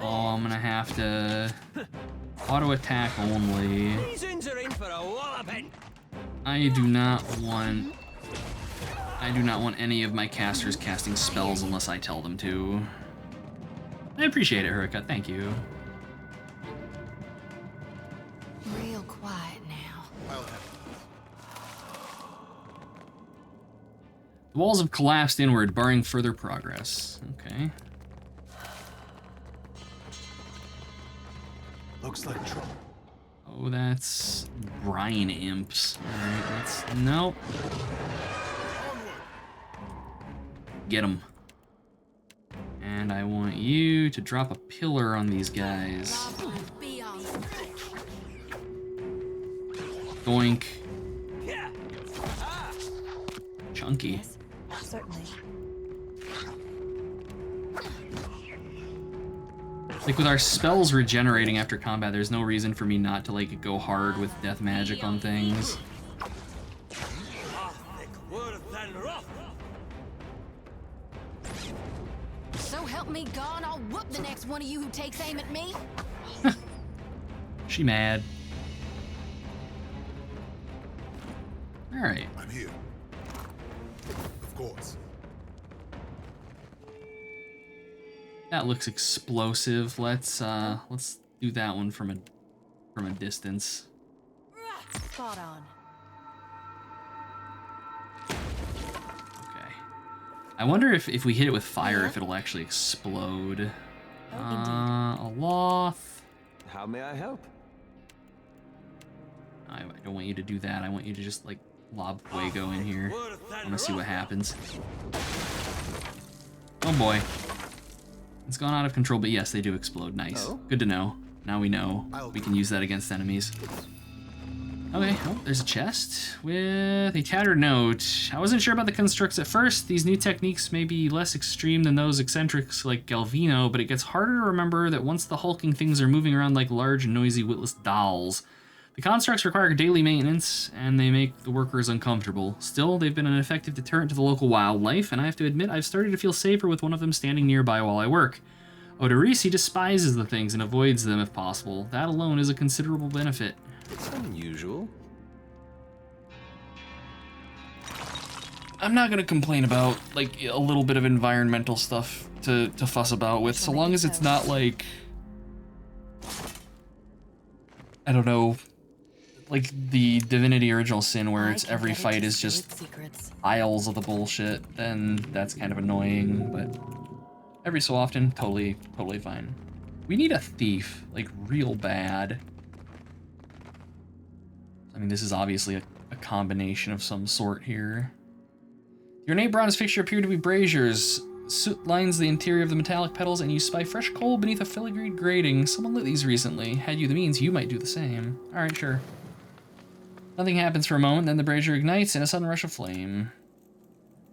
A: Oh, I'm gonna have to auto-attack only. I do not want any of my casters casting spells unless I tell them to. I appreciate it, Hurricane. Thank you.
G: Real quiet now.
A: The walls have collapsed inward, barring further progress. Okay.
M: Looks like trouble.
A: Oh, that's brine imps. Alright, let's... Nope. Get them. And I want you to drop a pillar on these guys. Doink. Chunky.
F: Certainly.
A: Like, with our spells regenerating after combat, there's no reason for me not to, like, go hard with death magic on things.
G: So help me God, I'll whoop the next one of you who takes aim at me.
A: She mad. Alright.
M: I'm here. Of course.
A: That looks explosive. Let's do that one from a distance.
H: Spot on.
A: Okay. I wonder if we hit it with fire, if it'll actually explode. Aloth.
L: How may I help?
A: I don't want you to do that. I want you to just, like, lob Fuego in here. I want to see what happens. Oh boy. It's gone out of control, but yes, they do explode. Nice.
L: Oh.
A: Good to know. Now we know. We can use that against enemies. Okay, oh, there's a chest with a tattered note. I wasn't sure about the constructs at first. These new techniques may be less extreme than those eccentrics like Galvino, but it gets harder to remember that once the hulking things are moving around like large, noisy, witless dolls. The constructs require daily maintenance, and they make the workers uncomfortable. Still, they've been an effective deterrent to the local wildlife, and I have to admit I've started to feel safer with one of them standing nearby while I work. Odorisi despises the things and avoids them if possible. That alone is a considerable benefit.
L: It's unusual.
A: I'm not gonna complain about like a little bit of environmental stuff to fuss about with, so long as it's not like, I don't know, like the Divinity Original Sin where it's every fight is just piles of the bullshit, then that's kind of annoying, but every so often, totally fine. We need a thief, like real bad. I mean, this is obviously a combination of some sort here. Your ornate bronze fixture appeared to be braziers. Soot lines the interior of the metallic petals, and you spy fresh coal beneath a filigreed grating. Someone lit these recently. Had you the means, you might do the same. Alright, sure. Nothing happens for a moment, then the brazier ignites in a sudden rush of flame.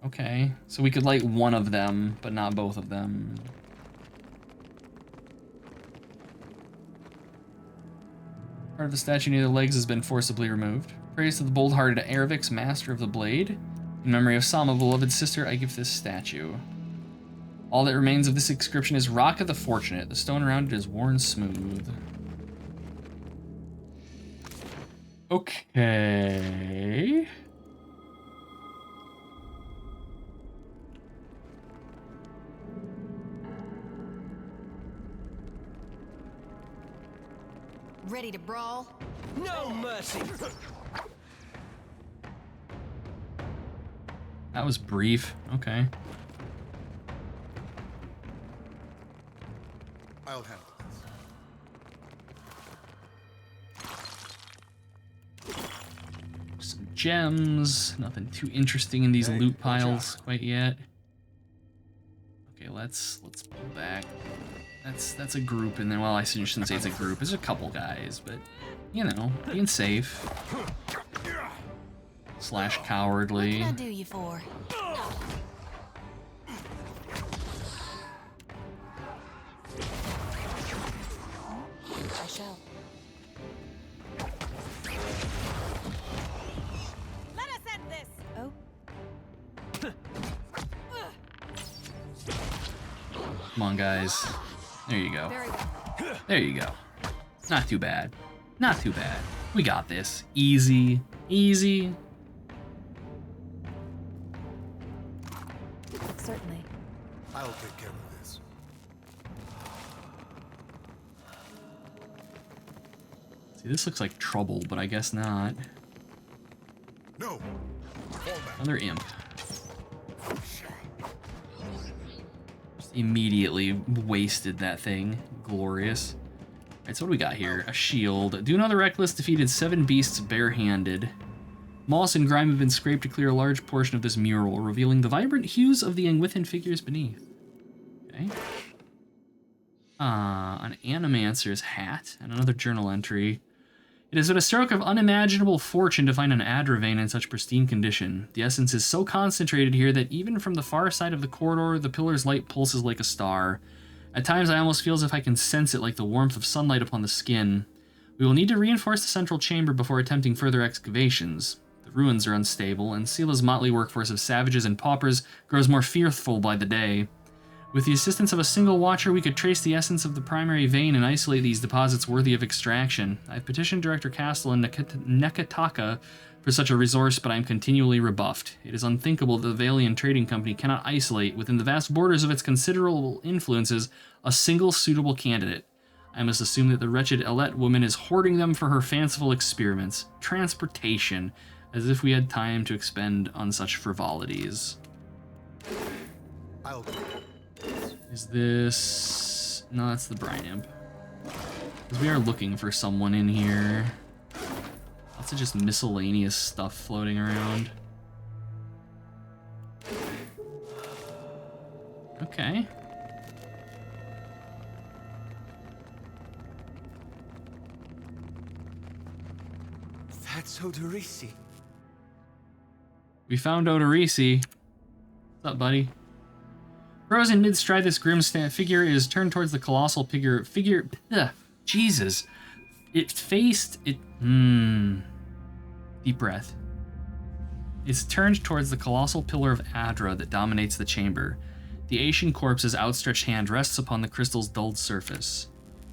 A: Okay, so we could light one of them, but not both of them. Part of the statue near the legs has been forcibly removed. Praise to the bold-hearted Erevix, master of the blade. In memory of Sama, beloved sister, I give this statue. All that remains of this inscription is Rock of the Fortunate. The stone around it is worn smooth. Okay.
G: Ready to brawl?
I: No mercy!
A: That was brief. Okay.
M: I'll handle this.
A: Some gems. Nothing too interesting in these loot piles quite yet. Okay, let's pull back. That's a group, and then, well, I shouldn't say it's a group. There's a couple guys, but you know, being safe. Slash cowardly.
G: What can I do you for? I shall.
H: Let us end this!
G: Oh.
A: Come on, guys. There you go. There you go. Not too bad. Not too bad. We got this. Easy. Easy.
G: Certainly.
M: I'll take care of this.
A: See, this looks like trouble, but I guess not.
M: No.
A: Another imp. Just immediately wasted that thing. Glorious. Alright, so what do we got here? A shield. Do another reckless defeated 7 beasts barehanded. Moss and grime have been scraped to clear a large portion of this mural, revealing the vibrant hues of the Engwithan figures beneath. Okay. An Animancer's hat and another journal entry. It is but a stroke of unimaginable fortune to find an Adra vein in such pristine condition. The essence is so concentrated here that even from the far side of the corridor, the pillar's light pulses like a star. At times, I almost feel as if I can sense it like the warmth of sunlight upon the skin. We will need to reinforce the central chamber before attempting further excavations. The ruins are unstable, and Sila's motley workforce of savages and paupers grows more fearful by the day. With the assistance of a single watcher, we could trace the essence of the primary vein and isolate these deposits worthy of extraction. I've petitioned Director Castle and Nekataka for such a resource, but I am continually rebuffed. It is unthinkable that the Valian Trading Company cannot isolate, within the vast borders of its considerable influences, a single suitable candidate. I must assume that the wretched Elette woman is hoarding them for her fanciful experiments. Transportation. As if we had time to expend on such frivolities. Is this... No, that's the Brine Imp. Because we are looking for someone in here. Lots of just miscellaneous stuff floating around. Okay.
K: That's Odorisi.
A: We found Odorisi. What's up, buddy? Frozen mid-stride, this grim figure is turned towards the colossal figure. Jesus. It faced it. Deep breath. It's turned towards the colossal pillar of Adra that dominates the chamber. The Asian corpse's outstretched hand rests upon the crystal's dulled surface.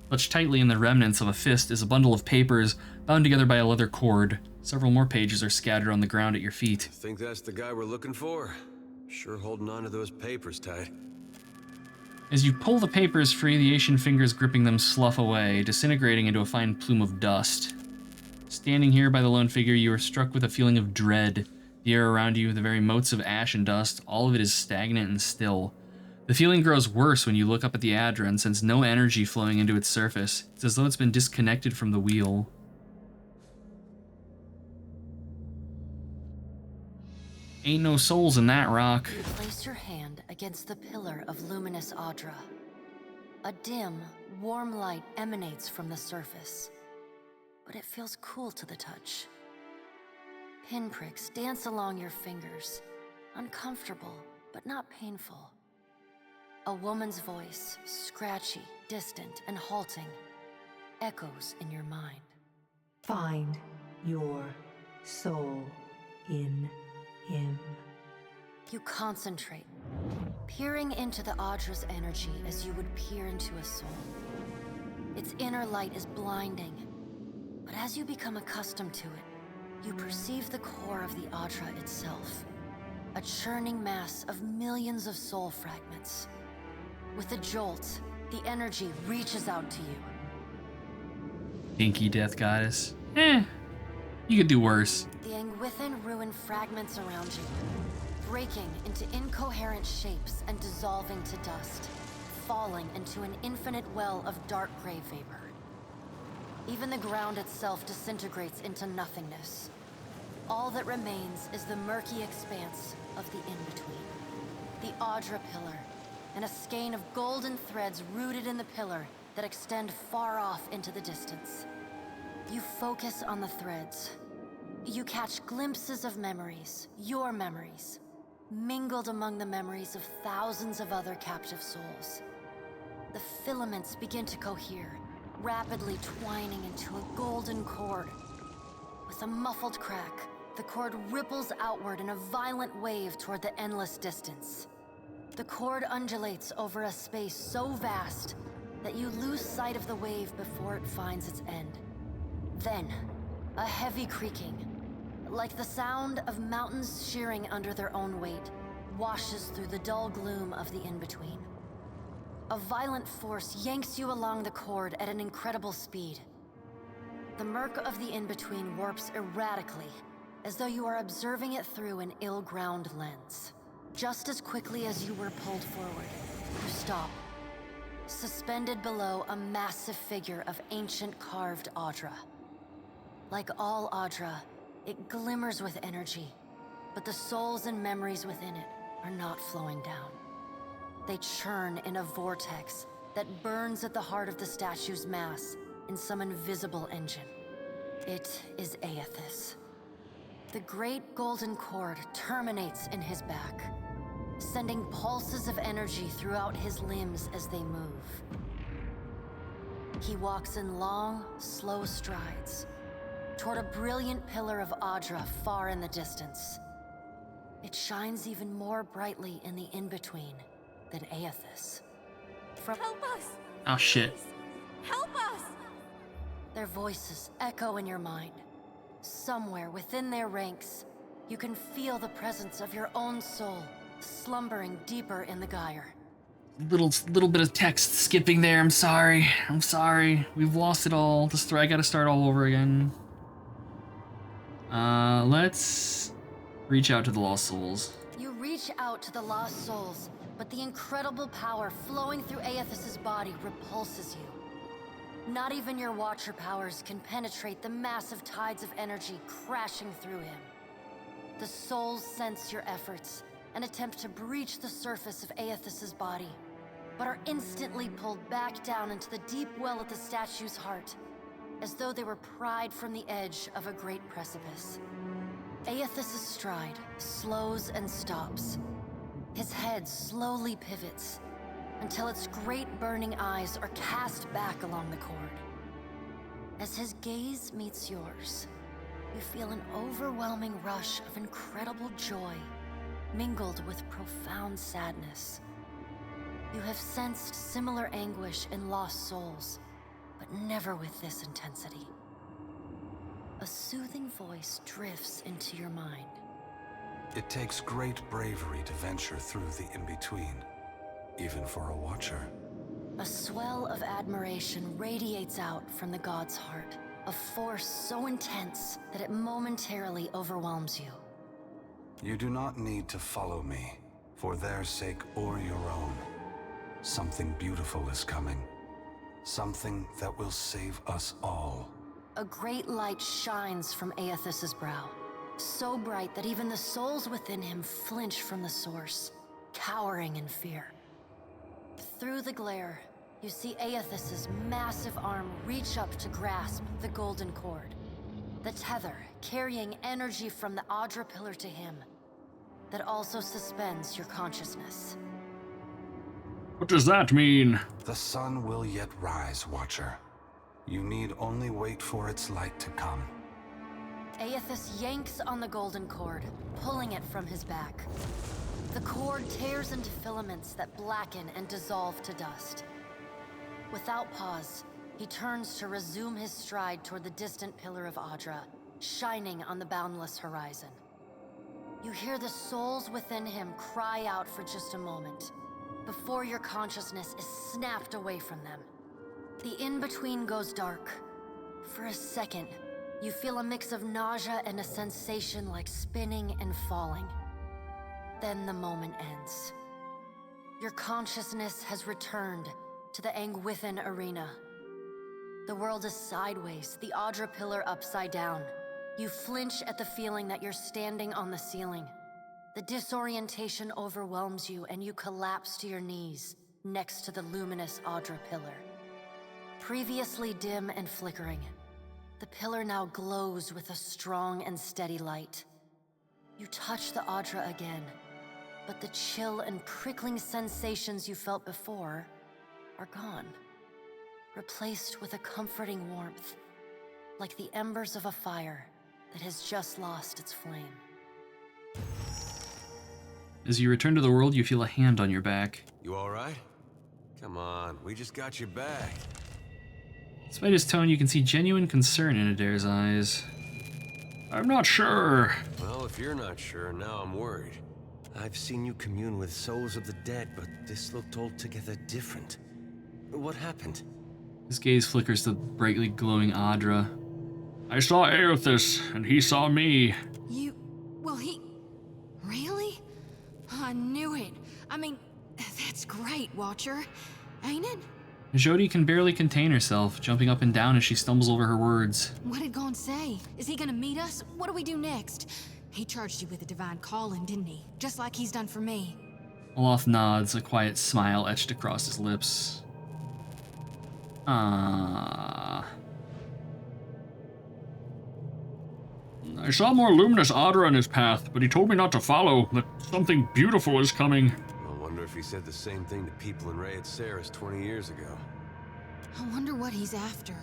A: Clutched tightly in the remnants of a fist is a bundle of papers bound together by a leather cord. Several more pages are scattered on the ground at your feet.
L: Think that's the guy we're looking for? Sure holding on to those papers tight.
A: As you pull the papers free, the Asian fingers gripping them slough away, disintegrating into a fine plume of dust. Standing here by the lone figure, you are struck with a feeling of dread. The air around you, the very motes of ash and dust, all of it is stagnant and still. The feeling grows worse when you look up at the Adra and sense no energy flowing into its surface. It's as though it's been disconnected from the wheel. Ain't no souls in that rock.
N: You place your hand against the pillar of luminous Adra. A dim, warm light emanates from the surface, but it feels cool to the touch. Pinpricks dance along your fingers, uncomfortable, but not painful. A woman's voice, scratchy, distant, and halting, echoes in your mind.
O: Find your soul in him.
N: You concentrate, peering into the Adra's energy as you would peer into a soul. Its inner light is blinding, but as you become accustomed to it, you perceive the core of the Adra itself, a churning mass of millions of soul fragments. With a jolt, the energy reaches out to you.
A: Dinky Death Goddess. You could do worse.
N: The Angwithan ruin fragments around you, breaking into incoherent shapes and dissolving to dust, falling into an infinite well of dark gray vapor. Even the ground itself disintegrates into nothingness. All that remains is the murky expanse of the in-between. The Adra pillar, and a skein of golden threads rooted in the pillar that extend far off into the distance. You focus on the threads. You catch glimpses of memories, your memories, mingled among the memories of thousands of other captive souls. The filaments begin to cohere, rapidly twining into a golden cord. With a muffled crack, the cord ripples outward in a violent wave toward the endless distance. The cord undulates over a space so vast that you lose sight of the wave before it finds its end. Then, a heavy creaking, like the sound of mountains shearing under their own weight, washes through the dull gloom of the in-between. A violent force yanks you along the cord at an incredible speed. The murk of the in-between warps erratically, as though you are observing it through an ill-ground lens. Just as quickly as you were pulled forward, you stop, suspended below a massive figure of ancient carved Adra. Like all Adra, it glimmers with energy, but the souls and memories within it are not flowing down. They churn in a vortex that burns at the heart of the statue's mass in some invisible engine. It is Aethys. The great golden cord terminates in his back, sending pulses of energy throughout his limbs as they move. He walks in long, slow strides toward a brilliant pillar of Adra far in the distance. It shines even more brightly in the in-between than Aethys.
C: Help us!
A: Oh shit.
C: Help us!
N: Their voices echo in your mind. Somewhere within their ranks, you can feel the presence of your own soul slumbering deeper in the gyre.
A: Little bit of text skipping there. I'm sorry. We've lost it all. I gotta start all over again. Let's reach out to the lost souls.
N: You reach out to the lost souls, but the incredible power flowing through Aethys' body repulses you. Not even your Watcher powers can penetrate the massive tides of energy crashing through him. The souls sense your efforts and attempt to breach the surface of Aethys' body, but are instantly pulled back down into the deep well at the statue's heart, as though they were pried from the edge of a great precipice. Aethys' stride slows and stops. His head slowly pivots, until its great burning eyes are cast back along the cord. As his gaze meets yours, you feel an overwhelming rush of incredible joy, mingled with profound sadness. You have sensed similar anguish in lost souls, but never with this intensity. a soothing voice drifts into your mind.
P: It takes great bravery to venture through the in-between, even for a watcher.
N: A swell of admiration radiates out from the god's heart, a force so intense that it momentarily overwhelms you.
P: You do not need to follow me, for their sake or your own. Something beautiful is coming. Something that will save us all.
N: A great light shines from Aethys's brow, so bright that even the souls within him flinch from the source, cowering in fear. Through the glare, you see Aethys's massive arm reach up to grasp the golden cord. The tether carrying energy from the Adra pillar to him, that also suspends your consciousness.
A: What does that mean?
P: The sun will yet rise, Watcher. You need only wait for its light to come.
N: Aethys yanks on the golden cord, pulling it from his back. The cord tears into filaments that blacken and dissolve to dust. Without pause, he turns to resume his stride toward the distant pillar of Adra, shining on the boundless horizon. You hear the souls within him cry out for just a moment, before your consciousness is snapped away from them. The in-between goes dark. For a second, you feel a mix of nausea and a sensation like spinning and falling. Then the moment ends. Your consciousness has returned to the Angwithan arena. The world is sideways, the Adra pillar upside down. You flinch at the feeling that you're standing on the ceiling. The disorientation overwhelms you and you collapse to your knees next to the luminous Adra pillar. Previously dim and flickering, the pillar now glows with a strong and steady light. You touch the Adra again, but the chill and prickling sensations you felt before are gone, replaced with a comforting warmth, like the embers of a fire that has just lost its flame.
A: As you return to the world, you feel a hand on your back.
L: You all right? Come on, we just got your back.
A: Despite his tone, you can see genuine concern in Adair's eyes. I'm not sure.
L: Well, if you're not sure, now I'm worried.
I: I've seen you commune with souls of the dead, but this looked altogether different. What happened?
A: His gaze flickers to the brightly glowing Adra. I saw Aethys, and he saw me.
G: Well, he... Really? I knew it. I mean, that's great, Watcher. Ain't it?
A: Jodie can barely contain herself, jumping up and down as she stumbles over her words.
G: What did Gon say? Is he gonna meet us? What do we do next? He charged you with a divine calling, didn't he? Just like he's done for me.
A: Olaf nods, a quiet smile etched across his lips. I saw more luminous Adra in his path, but he told me not to follow, that something beautiful is coming.
L: I wonder if he said the same thing to people in Rayet Saris 20 years ago.
G: I wonder what he's after,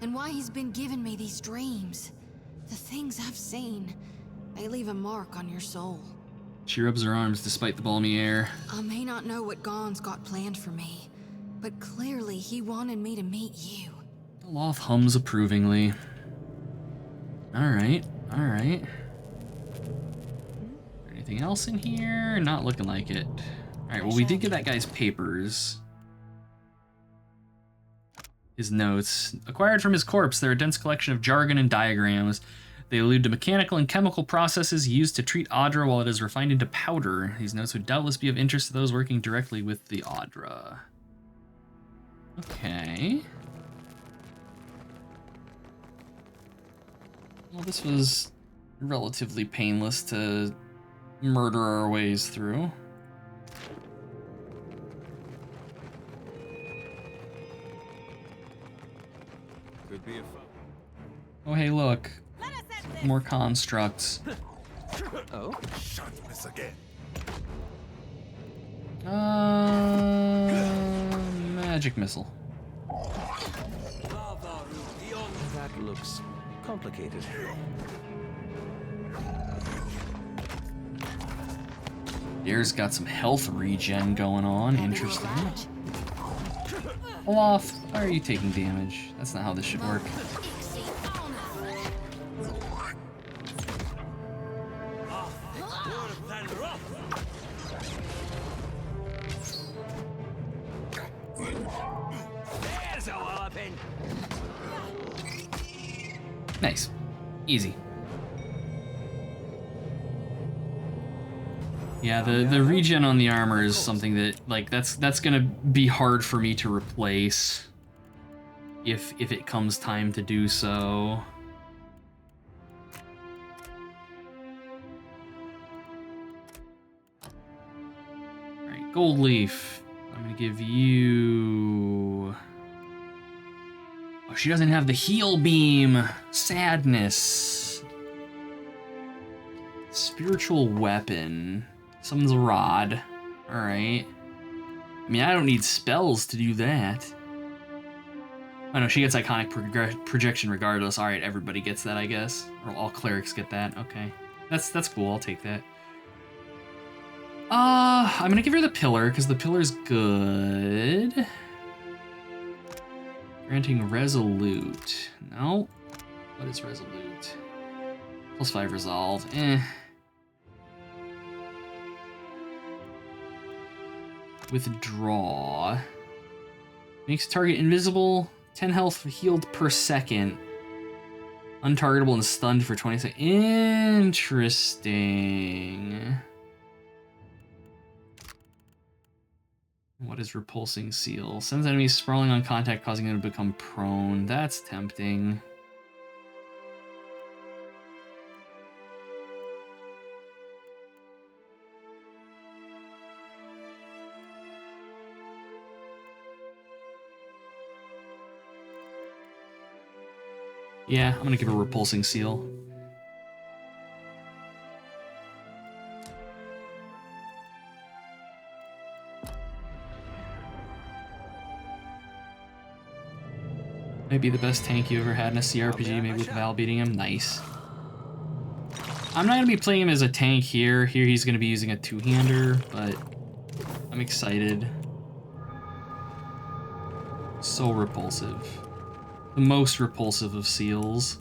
G: and why he's been giving me these dreams. The things I've seen, they leave a mark on your soul.
A: She rubs her arms despite the balmy air.
G: I may not know what Gon's got planned for me, but clearly he wanted me to meet you.
A: Olaf hums approvingly. Alright, alright. Anything else in here? Not looking like it. Alright, well, we did get that guy's papers. His notes. Acquired from his corpse, they're a dense collection of jargon and diagrams. They allude to mechanical and chemical processes used to treat Adra while it is refined into powder. These notes would doubtless be of interest to those working directly with the Adra. Okay. Well, this was relatively painless to murder our ways through.
L: Could be a
A: Oh, hey, look. More constructs.
M: Oh? Shan't miss again.
A: Magic missile.
I: That looks complicated.
A: Deer's got some health regen going on. Interesting. Olaf, why are you taking damage? That's not how this should work.
E: than rough. There's a walloping.
A: Nice. Easy. Yeah, the regen on the armor is something that, like, that's gonna be hard for me to replace if it comes time to do so. Alright, Gold Leaf. I'm gonna give you... Oh, she doesn't have the heal beam. Sadness. Spiritual weapon. Summons a rod. Alright. I mean, I don't need spells to do that. Oh no, she gets iconic projection regardless. Alright, everybody gets that, I guess. Or all clerics get that. Okay. That's cool, I'll take that. I'm gonna give her the pillar, because the pillar's good. Granting resolute. No. What is resolute? +5 resolve. Withdraw. Makes target invisible. 10 health healed per second. Untargetable and stunned for 20 seconds. Interesting. What is repulsing seal? Sends enemies sprawling on contact, causing them to become prone. That's tempting. Yeah, I'm gonna give a repulsing seal. Might be the best tank you ever had in a CRPG, maybe with Val beating him. Nice. I'm not gonna be playing him as a tank here. Here he's gonna be using a two-hander, but I'm excited. So repulsive. The most repulsive of seals.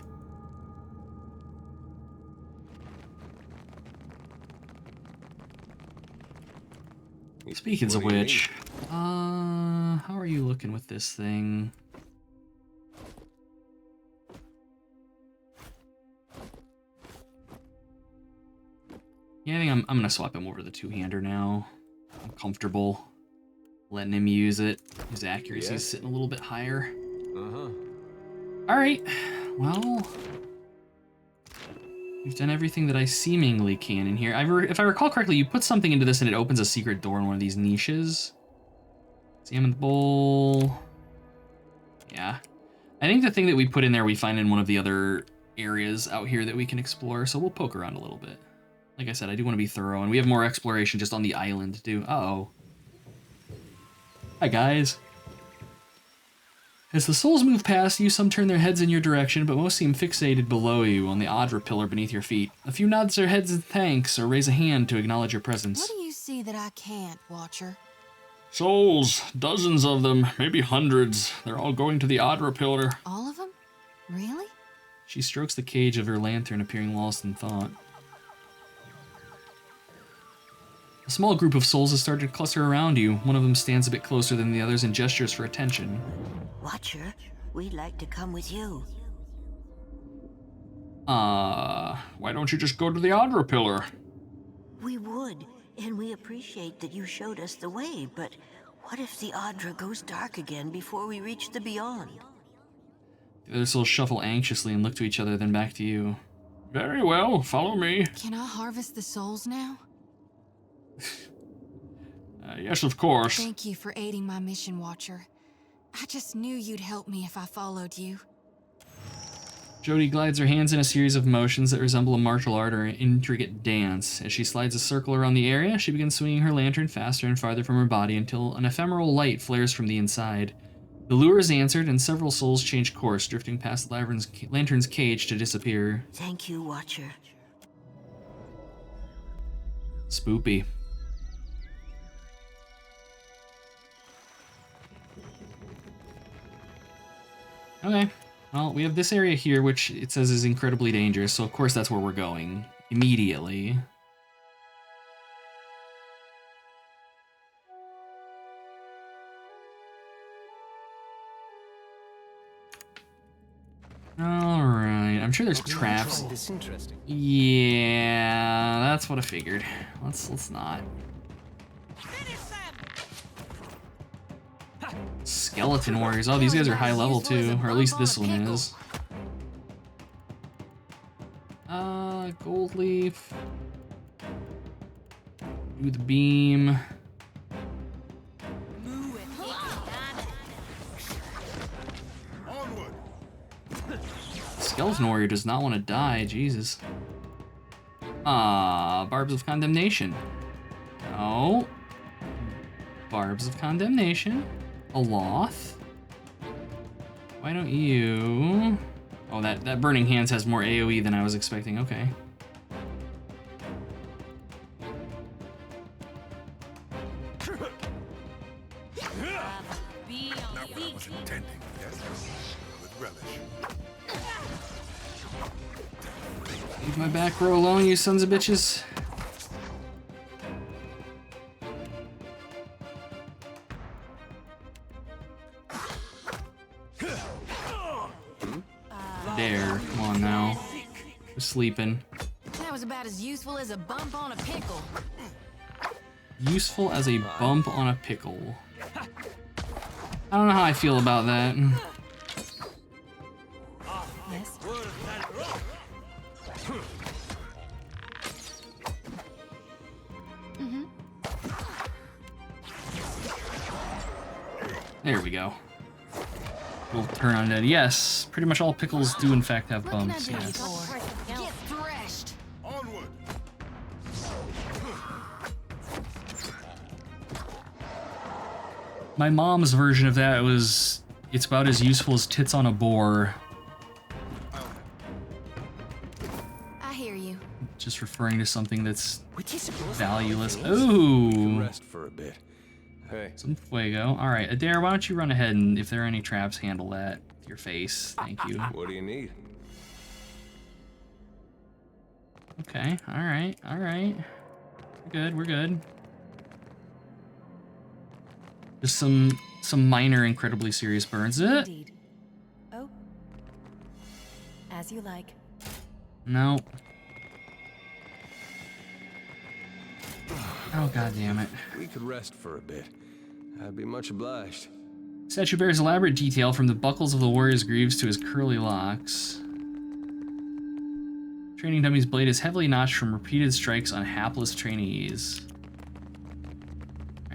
A: Speaking of which, how are you looking with this thing? Yeah, I think I'm gonna swap him over to the two-hander now. I'm comfortable letting him use it. His accuracy's sitting a little bit higher. Alright, well, we've done everything that I seemingly can in here. If I recall correctly, you put something into this and it opens a secret door in one of these niches. Examine the bowl. Yeah. I think the thing that we put in there we find in one of the other areas out here that we can explore, so we'll poke around a little bit. Like I said, I do want to be thorough, and we have more exploration just on the island to do. Uh-oh. Hi, guys. As the souls move past you, some turn their heads in your direction, but most seem fixated below you on the Adra pillar beneath your feet. A few nods their heads in thanks or raise a hand to acknowledge your presence.
G: What do you see that I can't, Watcher?
A: Souls, dozens of them, maybe hundreds. They're all going to the Adra pillar.
G: All of them? Really?
A: She strokes the cage of her lantern, appearing lost in thought. A small group of souls has started to cluster around you. One of them stands a bit closer than the others and gestures for attention.
J: Watcher, we'd like to come with you.
A: Why don't you just go to the Adra pillar?
J: We would, and we appreciate that you showed us the way, but what if the Adra goes dark again before we reach the Beyond?
A: The other souls shuffle anxiously and look to each other, then back to you. Very well, follow me.
G: Can I harvest the souls now?
A: Yes, of course.
G: Thank you for aiding my mission, Watcher. I just knew you'd help me if I followed you.
A: Jody glides her hands in a series of motions that resemble a martial art or an intricate dance. As she slides a circle around the area, she begins swinging her lantern faster and farther from her body until an ephemeral light flares from the inside. The lure is answered, and several souls change course, drifting past the lantern's cage to disappear.
J: Thank you, Watcher.
A: Spoopy. Okay, well, we have this area here, which it says is incredibly dangerous, so of course that's where we're going. Immediately. I'm sure there's traps.
I: Find this interesting.
A: Yeah, that's what I figured. Let's not. Skeleton warriors. Oh, these guys are high level too, or at least this one is. Gold leaf. Do the beam. Skeleton warrior does not want to die, Jesus. Barbs of condemnation. No. Barbs of condemnation. A Loth. Why don't you... Oh, that Burning Hands has more AoE than I was expecting. Okay.
M: Not what I was intending, yes? With relish.
A: Leave my back row alone, you sons of bitches. There, come on now. We're sleeping.
G: That was about as useful as a bump on a pickle.
A: Useful as a bump on a pickle. I don't know how I feel about that.
G: Yes.
A: There we go. We'll turn on dead. Yes, pretty much all pickles do in fact have bumps. Yes.
G: Get threshed.
M: Onward.
A: My mom's version of that was, it's about as useful as tits on a boar.
G: I hear you.
A: Just referring to something that's valueless.
L: We
A: Ooh.
L: can rest for a bit. Hey.
A: Some fuego. All right, Adair, why don't you run ahead and if there are any traps, handle that with your face. Thank you.
L: What do you need?
A: Okay. All right. All right. We're good. We're good. Just some minor, incredibly serious burns.
Q: Indeed. Oh. As you like.
A: No. Oh, god damn it.
L: We could rest for a bit. I'd be much obliged.
A: Statue bears elaborate detail from the buckles of the warrior's greaves to his curly locks. Training dummy's blade is heavily notched from repeated strikes on hapless trainees.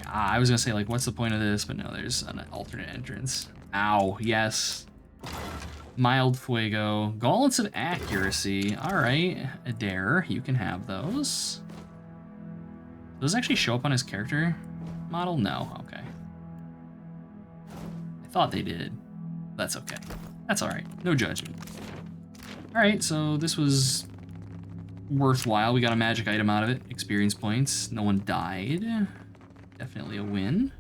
A: I was gonna say, like, what's the point of this? But no, there's an alternate entrance. Ow, yes. Mild fuego. Gauntlets of accuracy. Alright, Adair, you can have those. Does those actually show up on his character model? No, okay. I thought they did. That's okay. That's alright. No judgment. Alright, so this was worthwhile. We got a magic item out of it. Experience points. No one died. Definitely a win.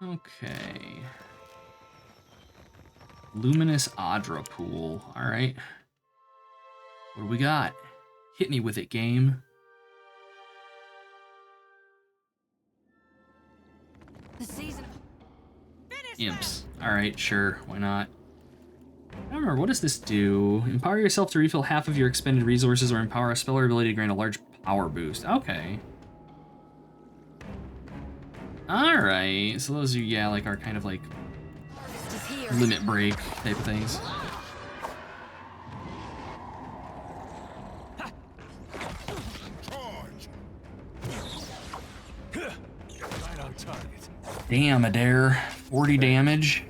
A: Okay. Luminous Adra pool. All right. What do we got? Hit me with it, game.
G: The season.
A: Imps. All right, sure. Why not? I don't remember. What does this do? Empower yourself to refill half of your expended resources or empower a spell or ability to grant a large power boost. Okay. All right. So those are, yeah, like our kind of like limit break type of things.
E: Right on target.
A: Damn, Adair. 40 damage.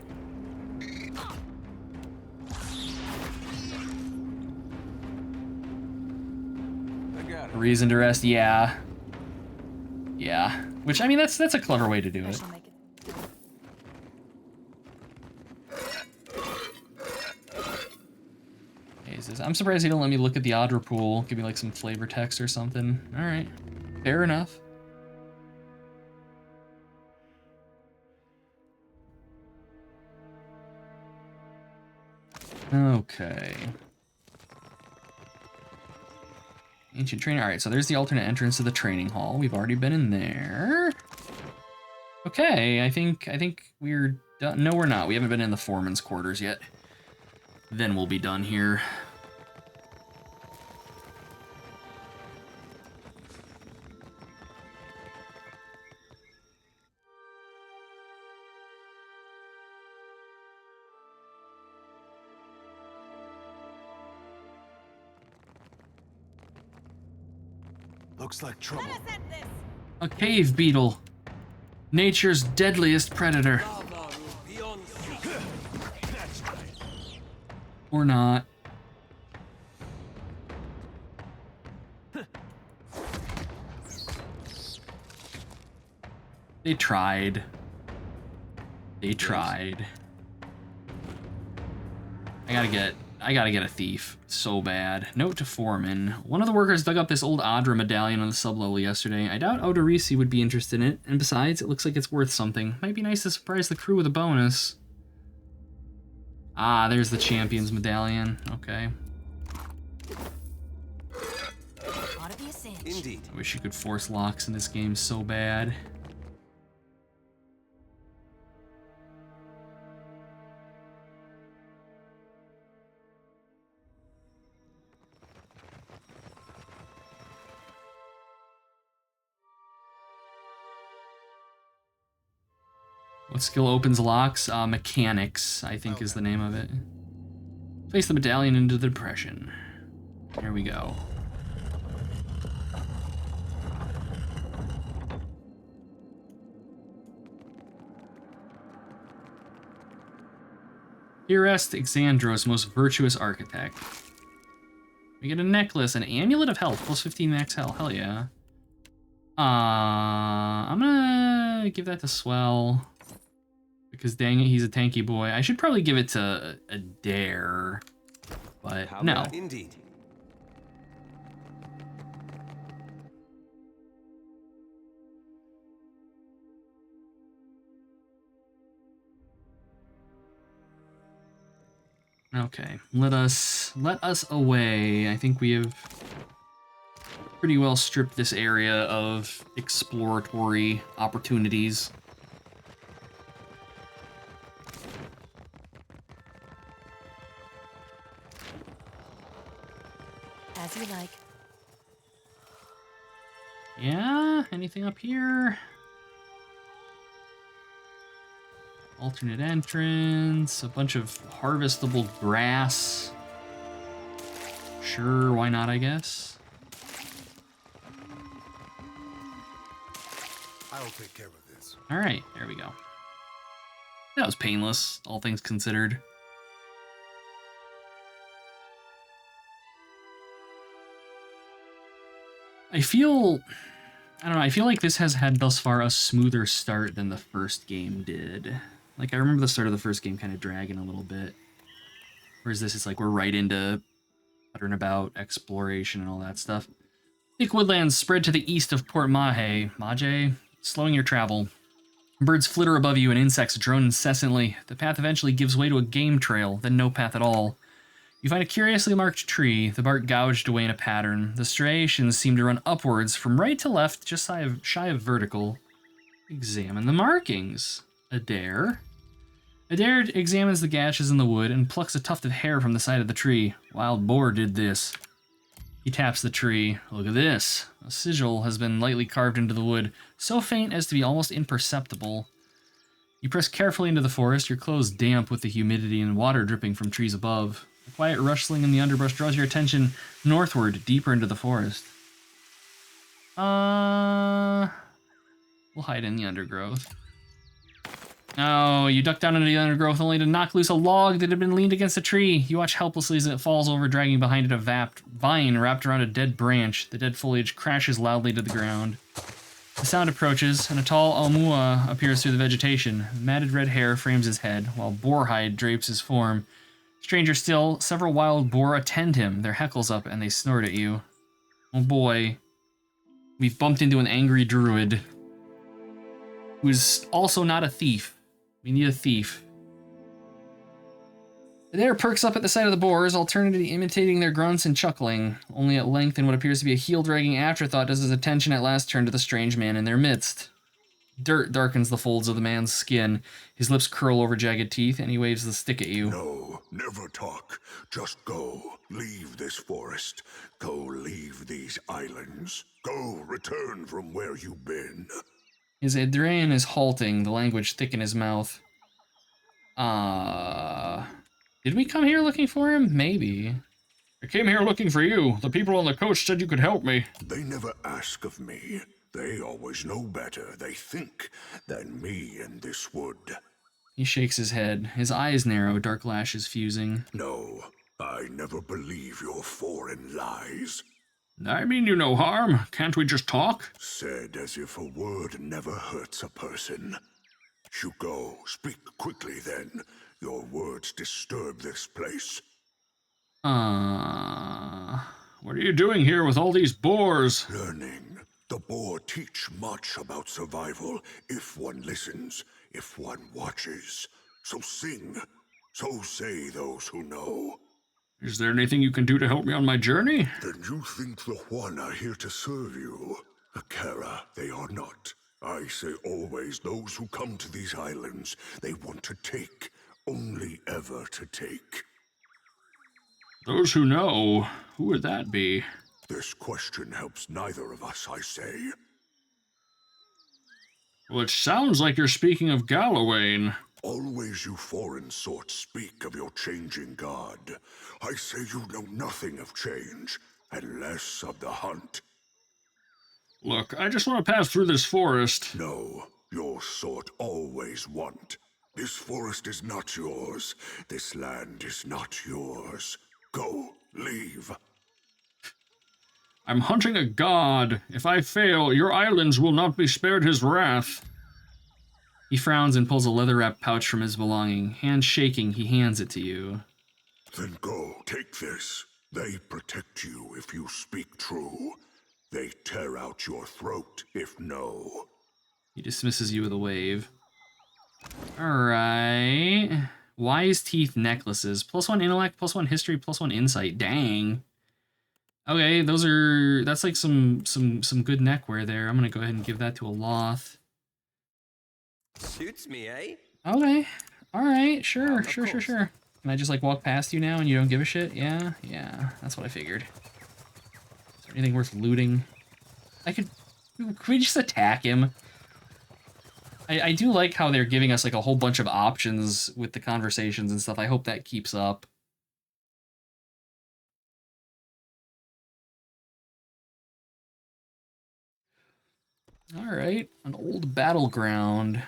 A: Reason to rest, yeah. Yeah. Which, I mean, that's a clever way to do it. I'm surprised he don't let me look at the Adra pool. Give me like some flavor text or something. All right, fair enough. Okay. Ancient training. All right, so there's the alternate entrance to the training hall. We've already been in there. Okay, I think we're done. No, we're not. We haven't been in the foreman's quarters yet. Then we'll be done here.
M: Looks like trouble.
A: A cave beetle. Nature's deadliest predator. Or not. They tried. They tried. I gotta get a thief so bad. Note to Foreman. One of the workers dug up this old Adra medallion on the sublevel yesterday. I doubt Odorisi would be interested in it, and besides, it looks like it's worth something. Might be nice to surprise the crew with a bonus. Ah, there's the champion's medallion. Okay.
I: Indeed.
A: I wish you could force locks in this game so bad. What skill opens locks? Mechanics, I think is the name of it. Place the medallion into the depression. Here we go. Here rests Exandros, most virtuous architect. We get a necklace, an amulet of health, plus 15 max health. Hell yeah. I'm gonna give that to Swell. Because dang it, he's a tanky boy. I should probably give it to Adair, but no.
I: Indeed.
A: Okay, let us away. I think we have pretty well stripped this area of exploratory opportunities.
Q: As you like.
A: Yeah, anything up here? Alternate entrance, a bunch of harvestable grass. Sure, why not, I guess?
M: I'll take care of this.
A: All right, there we go. That was painless, all things considered. I feel like this has had thus far a smoother start than the first game did. Like, I remember the start of the first game kind of dragging a little bit. Whereas this is like, we're right into puttering about, exploration, and all that stuff. Thick woodlands spread to the east of Port Mahe. Slowing your travel. Birds flitter above you and insects drone incessantly. The path eventually gives way to a game trail, then no path at all. You find a curiously marked tree, the bark gouged away in a pattern. The striations seem to run upwards from right to left, just shy of vertical. Examine the markings. Adair examines the gashes in the wood and plucks a tuft of hair from the side of the tree. Wild boar did this. He taps the tree. Look at this. A sigil has been lightly carved into the wood, so faint as to be almost imperceptible. You press carefully into the forest, your clothes damp with the humidity and water dripping from trees above. A quiet rustling in the underbrush draws your attention northward, deeper into the forest. We'll hide in the undergrowth. Oh, you duck down into the undergrowth only to knock loose a log that had been leaned against a tree. You watch helplessly as it falls over, dragging behind it a vine wrapped around a dead branch. The dead foliage crashes loudly to the ground. The sound approaches, and a tall Almua appears through the vegetation. Matted red hair frames his head, while boar hide drapes his form. Stranger still, several wild boar attend him, their heckles up, and they snort at you. Oh boy. We've bumped into an angry druid. Who's also not a thief. We need a thief. The air perks up at the sight of the boars, alternately imitating their grunts and chuckling. Only at length, in what appears to be a heel-dragging afterthought, does his attention at last turn to the strange man in their midst. Dirt darkens the folds of the man's skin. His lips curl over jagged teeth, and he waves the stick at you.
M: No, never talk. Just go. Leave this forest. Go leave these islands. Go return from where you've been.
A: His Adrian is halting, the language thick in his mouth. Did we come here looking for him? Maybe. I came here looking for you. The people on the coast said you could help me.
M: They never ask of me. They always know better, they think, than me in this wood.
A: He shakes his head. His eyes narrow, dark lashes fusing.
M: No, I never believe your foreign lies.
A: I mean you no harm. Can't we just talk?
M: Said as if a word never hurts a person. You go, speak quickly then. Your words disturb this place.
A: What are you doing here with all these boars?
M: Learning. The boar teach much about survival, if one listens, if one watches. So sing, so say those who know.
A: Is there anything you can do to help me on my journey?
M: Then you think the One are here to serve you. Akara, they are not. I say always those who come to these islands, they want to take, only ever to take.
A: Those who know, who would that be?
M: This question helps neither of us, I say.
A: Well, it sounds like you're speaking of Galawain.
M: Always you foreign sorts speak of your changing god. I say you know nothing of change, and less of the hunt.
A: Look, I just want to pass through this forest.
M: No, your sort always want. This forest is not yours. This land is not yours. Go, leave.
A: I'm hunting a god. If I fail, your islands will not be spared his wrath. He frowns and pulls a leather-wrapped pouch from his belonging. Hand shaking, he hands it to you.
M: Then go, take this. They protect you if you speak true. They tear out your throat if no.
A: He dismisses you with a wave. Alright. Wise teeth necklaces. +1 intellect, +1 history, +1 insight. Dang. Okay, that's like some good neckwear there. I'm gonna go ahead and give that to a Loth.
I: Suits me, eh?
A: Okay. Alright, sure. Can I just like walk past you now and you don't give a shit? Yeah, that's what I figured. Is there anything worth looting? Could we just attack him? I do like how they're giving us like a whole bunch of options with the conversations and stuff. I hope that keeps up. Alright, an old battleground.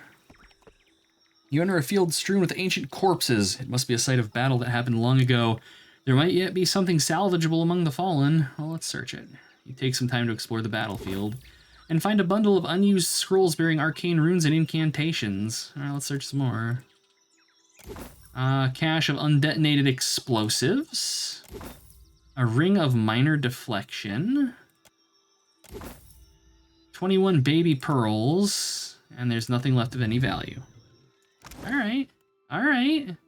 A: You enter a field strewn with ancient corpses. It must be a site of battle that happened long ago. There might yet be something salvageable among the fallen. Well, let's search it. You take some time to explore the battlefield and find a bundle of unused scrolls bearing arcane runes and incantations. Alright, let's search some more. Cache of undetonated explosives. A ring of minor deflection. 21 baby pearls. And there's nothing left of any value. Alright.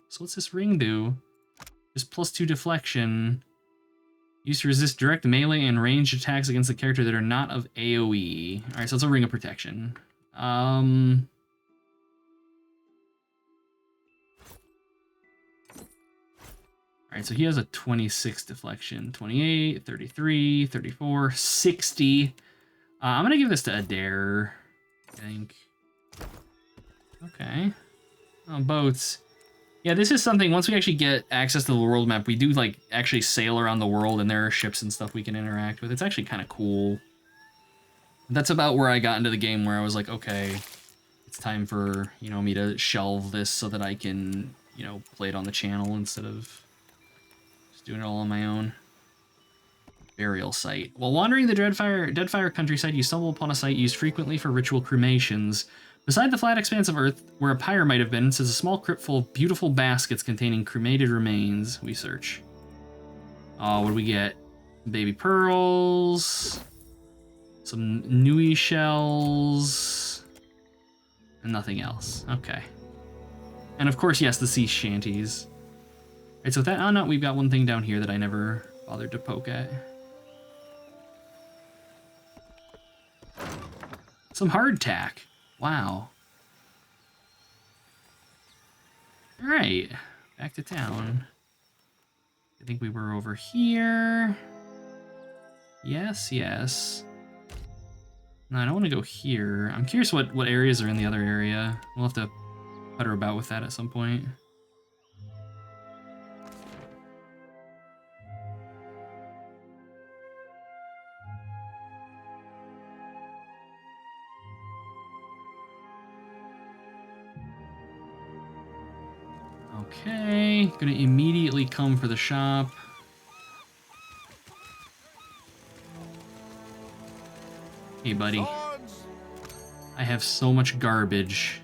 A: So what's this ring do? Just +2 deflection. Used to resist direct melee and ranged attacks against the character that are not of AoE. Alright, so it's a ring of protection. Alright, so he has a 26 deflection. 28, 33, 34, 60. I'm gonna give this to Adair, I think. Okay. Boats. Yeah, this is something, once we actually get access to the world map, we do, like, actually sail around the world, and there are ships and stuff we can interact with. It's actually kind of cool. That's about where I got into the game, where I was like, okay, it's time for, you know, me to shelve this so that I can, you know, play it on the channel instead of just doing it all on my own. Burial site. While wandering the Deadfire countryside, you stumble upon a site used frequently for ritual cremations. Beside the flat expanse of earth, where a pyre might have been, sits a small crypt full of beautiful baskets containing cremated remains. We search. Oh, what do we get? Baby pearls, some Nui shells, and nothing else. Okay. And of course, yes, the sea shanties. Alright, so with that on out, we've got one thing down here that I never bothered to poke at. Some hardtack. Wow. Alright, back to town. I think we were over here. Yes, yes. No, I don't want to go here. I'm curious what areas are in the other area. We'll have to putter about with that at some point. Okay, gonna immediately come for the shop. Hey, buddy. I have so much garbage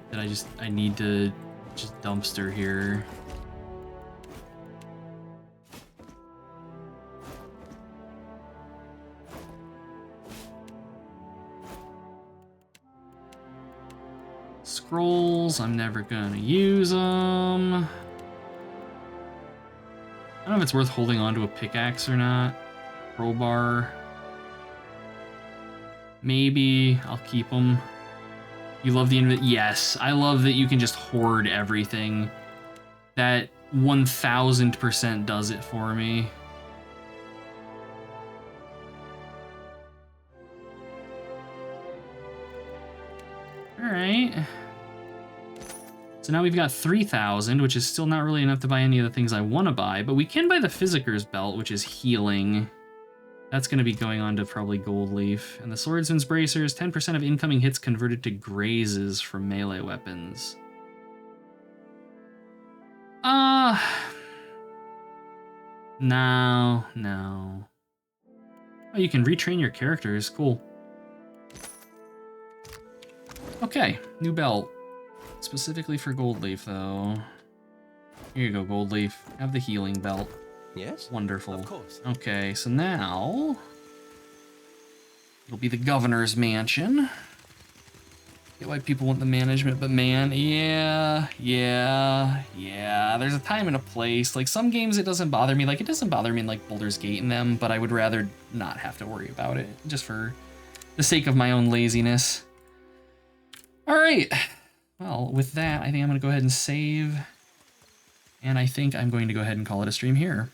A: that I need to just dumpster here. Scrolls, I'm never gonna use them. I don't know if it's worth holding on to a pickaxe or not. Crowbar. Maybe I'll keep them. You love the yes, I love that you can just hoard everything. That 1000% does it for me. All right. So now we've got 3,000, which is still not really enough to buy any of the things I want to buy, but we can buy the Physicker's Belt, which is healing. That's going to be going on to probably Gold Leaf. And the Swordsman's Bracers, 10% of incoming hits converted to grazes from melee weapons. No. Oh, you can retrain your characters. Cool. Okay, new belt. Specifically for Gold Leaf, though. Here you go, Gold Leaf. Have the healing belt.
I: Yes?
A: Wonderful.
I: Of course.
A: Okay, so now it'll be the governor's mansion. Get why people want the management, but man, yeah. There's a time and a place. Like some games, it doesn't bother me. Like it doesn't bother me in like Baldur's Gate and them, but I would rather not have to worry about it just for the sake of my own laziness. All right. Well, with that, I think I'm gonna go ahead and save. And I think I'm going to go ahead and call it a stream here.